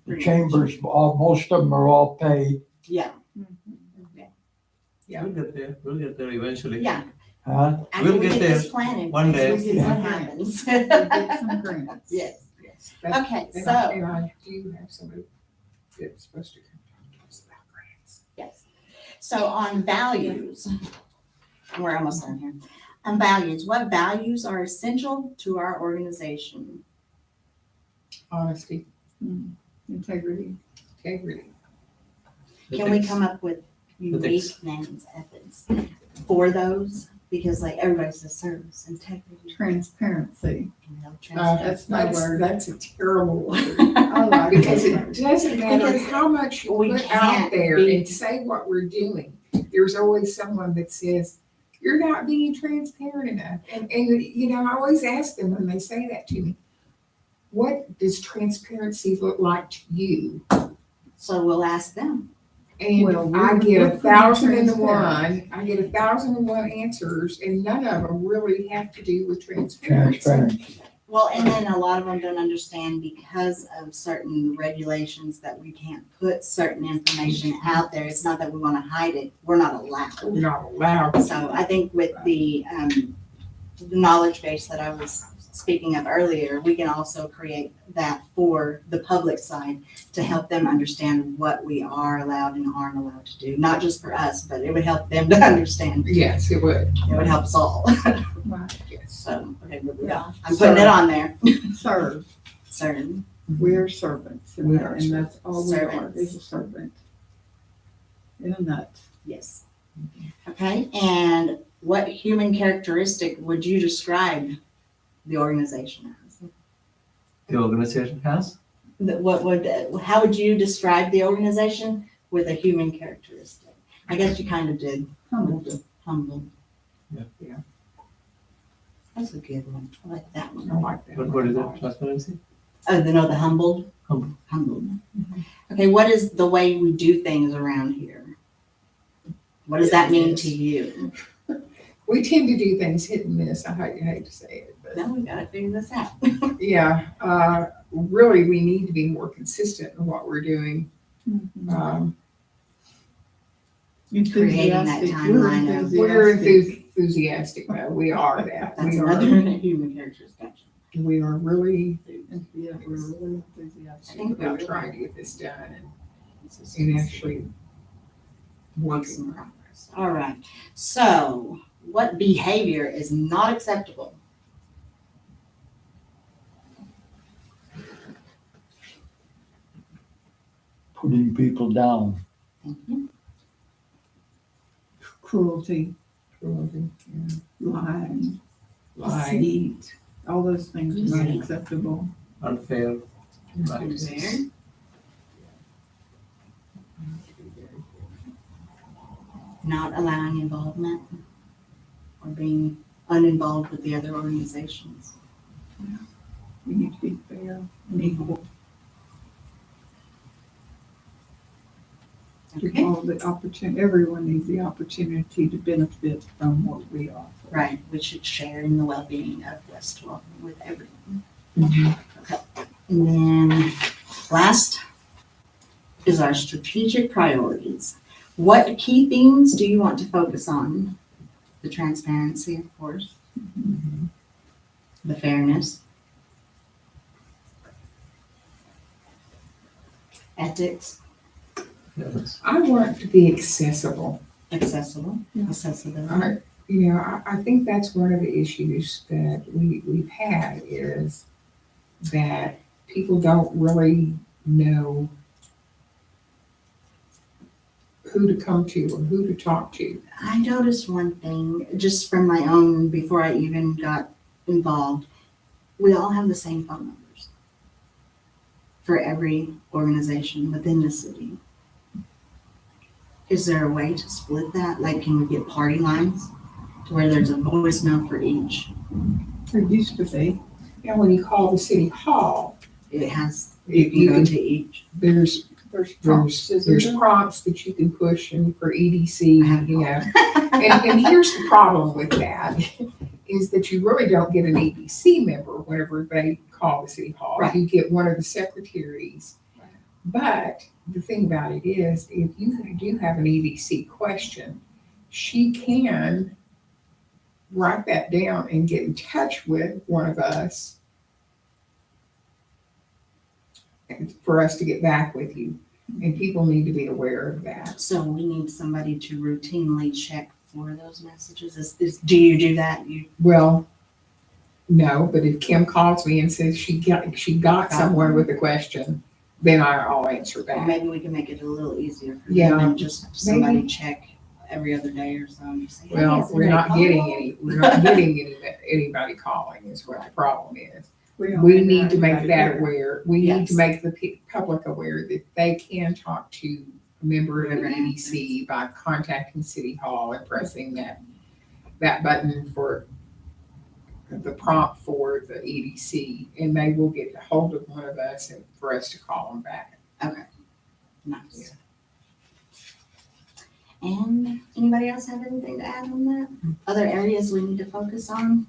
The chambers, most of them are all paid, Yeah, Yeah. We'll get there eventually. yeah. huh? After We'll we get get this there plan in one place, day. we see what happens. We'll get some grants. Yes. Yes. That- Okay, And so, I do have somebody that's supposed to come talk to us about grants. yes. So on values, we're almost done here. On values, what values are essential to our organization? Honesty, Integrity. integrity. Can we come up with unique Ethics. names, ethics, for those? Because like everybody says service, integrity. Transparency. That's my that's word. that's a terrible word. I like Because it. it doesn't matter Because how much you we put can't out there be- and say what we're doing. There's always someone that says, you're not being transparent enough. And I always ask them when they say that to me, what does transparency look like to you? So we'll ask them. And Well, I we're get pretty 1,001, I get 1,001 answers, and none of them really have to do with transparency. Transparency. Well, and then a lot of them don't understand because of certain regulations that we can't put certain information out there. It's not that we want to hide it. We're not allowed. We're not allowed to. So I think with the knowledge base that I was speaking of earlier, we can also create that for the public side to help them understand what we are allowed and aren't allowed to do. Not just for us, but it would help them to understand. Yes, it would. It would help us all. Right. Yes. So, okay, Yeah. I'm putting it on there. Serve. Certain. We are servants. We are And that's all we are, servants. is a servant. In a nut. Yes. Okay, and what human characteristic would you describe the organization as? The organization has? How would you describe the organization with a human characteristic? I guess you kind of did. Humble. Humble. Yeah. That's a good one. I like that I one. like that. What is it? Transparency? Oh, the humbled? Humble. Humbled. Okay, what is the way we do things around here? What does that mean to you? We tend to do things hit and miss. I hate to say it, but Now we gotta figure this out. yeah, really, we need to be more consistent in what we're doing. Um, Creating that Enthusiastic. timeline of- We're Enthusiastic. enthusiastic, though. We are that. That's We another are, human characteristic. we are really Yeah, we're really enthusiastic. think about trying to get this done and actually Works working. in progress. All right. So, what behavior is not acceptable? putting people down. Thank you. Cruelty, Cruelty, yeah. lying, Lie. deceit, all those things are not Right. acceptable. Unfair practices. Fair. Not allowing involvement or being uninvolved with the other organizations. We need to be fair and equal. Give Okay, all the opportunity, everyone needs the opportunity to benefit from what we offer. right, we should share in the well-being of West Walton with everyone. And then last is our strategic priorities. What key themes do you want to focus on? The transparency, of course. The fairness. Ethics, Yes. I want to be accessible. accessible, Yeah. accessibility. I think that's one of the issues that we've had is that people don't really know who to come to or who to talk to. I noticed one thing, just from my own, before I even got involved, we all have the same phone numbers for every organization within the city. Is there a way to split that? Like, can we get party lines to where there's a voicemail for each? There used to be. And when you call the city hall, It has, you you can go can, to each. there's There's prompts, isn't there's there? prompts that you can push and for EDC, you know. And here's the problem with that, is that you really don't get an EDC member whenever they call the city hall. Right. You get one of the secretaries. But the thing about it is, if you do have an EDC question, she can write that down and get in touch with one of us and for us to get back with you. And people need to be aware of that. So we need somebody to routinely check for those messages. Do you do that? Well, no, but if Kim calls me and says she got someone with a question, then I'll answer Or back. maybe we can make it a little easier for Yeah, them and just somebody maybe. check every other day or so and just say, hey, Well, is we're anybody not getting calling? anybody calling is what the problem is. don't We have need to make anybody that here. aware. We need Yes. to make the public aware that they can talk to a member of Whoever an EDC by contacting City Hall and pressing that button for the prompt for the EDC, and they will get a hold of one of us and for us to call them back. Nice. And anybody else have anything to add on that? Other areas we need to focus on?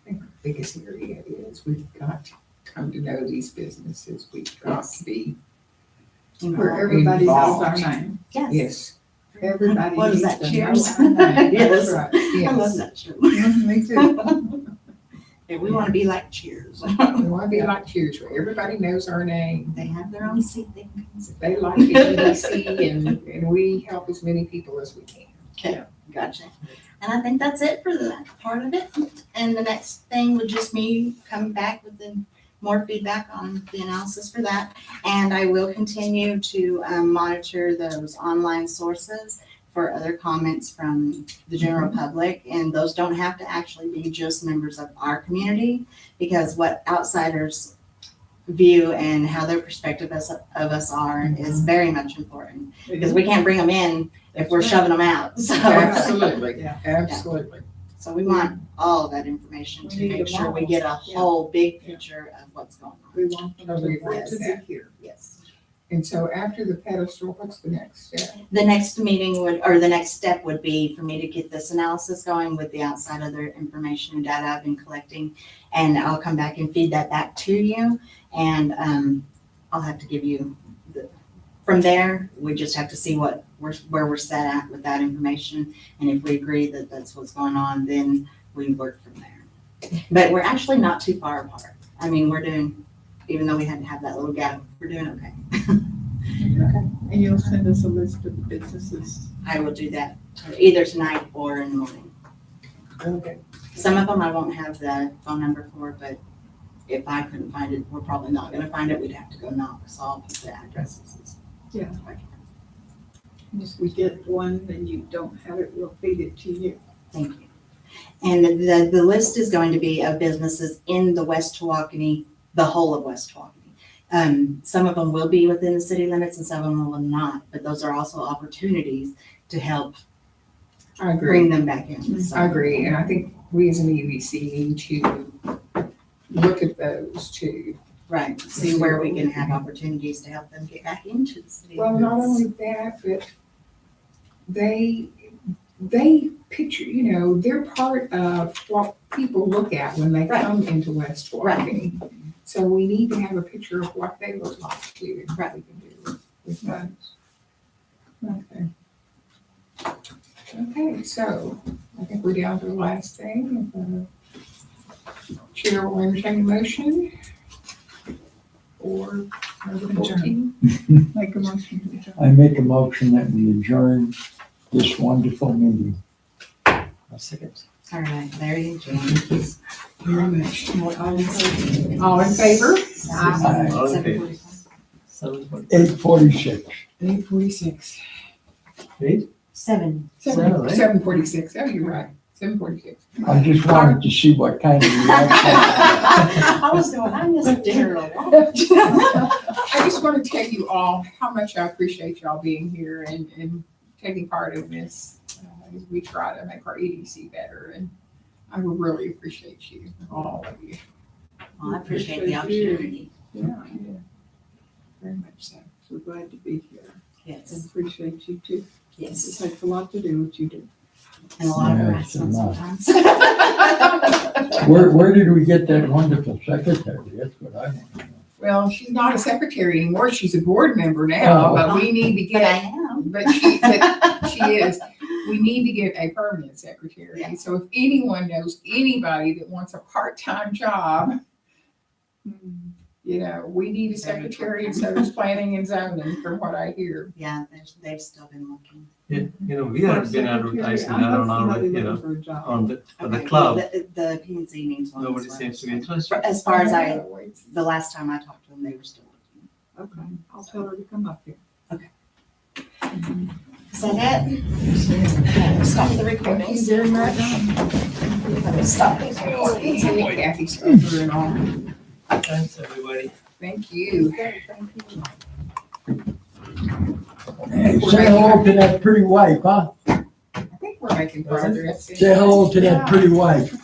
I think the biggest area is we've got to come to know these businesses. We've got Yes. to be, Where everybody knows our Involved. name. Yes. yes. Everybody What is needs that, to Cheers? know our name. Yes. That's right. I love Yes. that show. Mhm, Me too. Yeah, we want to be like Cheers. We want to be like Cheers, where everybody knows our name. They have their own seat they can sit. They like the EDC and we help as many people as we can. Okay, gotcha. And I think that's it for that part of it. And the next thing would just me coming back with more feedback on the analysis for that. And I will continue to monitor those online sources for other comments from the general public. And those don't have to actually be just members of our community, because what outsiders view and how their perspective of us are is very much important. Because we can't bring them in if we're shoving them out. So, Absolutely, Yeah. absolutely. so we want all of that information We to need make them sure we all. get a Yeah. whole big picture of what's going on. We want them Totally to agree want to with be that. here. Yes. And so after the pedestal, what's the next step? The next meeting or the next step would be for me to get this analysis going with the outside other information and data I've been collecting. And I'll come back and feed that back to you. And I'll have to give you from there, we just have to see where we're set at with that information. And if we agree that that's what's going on, then we work from there. But we're actually not too far apart. I mean, we're doing, even though we had to have that little gap, we're doing okay. And you'll send us a list of businesses. I will do that either tonight or in the morning. Okay. Some of them I won't have the phone number for, but if I couldn't find it, we're probably not gonna find it, we'd have to go knock, so I'll put the addresses. Yeah. If we get one and you don't have it, we'll feed it to you. Thank you. And the list is going to be of businesses in the West Tawakoni, the whole of West Tawakoni. Some of them will be within the city limits and some of them will not, but those are also opportunities to help I agree. bring them back in. So- I agree, and I think we as an EDC need to look at those too. Right, see where we can have opportunities to help them get back into the city. Well, not limits. only that, but they picture, they're part of what people look at when they Right. come into West Walking. So we need to have a picture of what they look like too, and what we can do with those. Okay. Okay, so I think we're down to the last thing. Chair will entertain a motion. Or number 14. Make a motion to adjourn. I make a motion that we adjourn this wonderful meeting. A second. All right, Larry and James. Very much. All in favor? Aye. All in favor? 7:40. 8:46. 8:46. Eight? 7. Seven, eh? 7:46. Oh, you're right. 7:46. I just wanted to see what kind of reaction. I was going, I missed dinner a lot. I just want to tell you all how much I appreciate y'all being here and taking part in this as we try to make our EDC better. And I would really appreciate you, all of you. Well, I appreciate the opportunity. Yeah, Very much so. so glad to be here. Yes, And appreciate you too. It yes. takes a lot to do what you do. And a lot of Yeah, it's a harassment lot. sometimes. Where did we get that wonderful secretary? That's what I want to know. Well, she's not a secretary anymore. She's a board member now, Oh. but we need to But I get, am. but she is. We need to get a permanent secretary. Yeah. So if anyone knows anybody that wants a part-time job, we need a secretary, and so does planning and zoning, from what I hear. Yeah, they've still been looking. Yeah, we have been advertising around our, For a job. on for the Okay, club. The P and Z needs one. as Nobody well. seems to be interested. As far as the last time I talked to them, they were still looking. Okay, I'll tell her to come up here. Is that it? Stop the Thank recording. you very much. Let me stop it. Kathy Stover and all. Thanks, everybody. Thank you. Hey, say hello to that pretty wife, huh? I think we're making progress. Say hello to that pretty wife.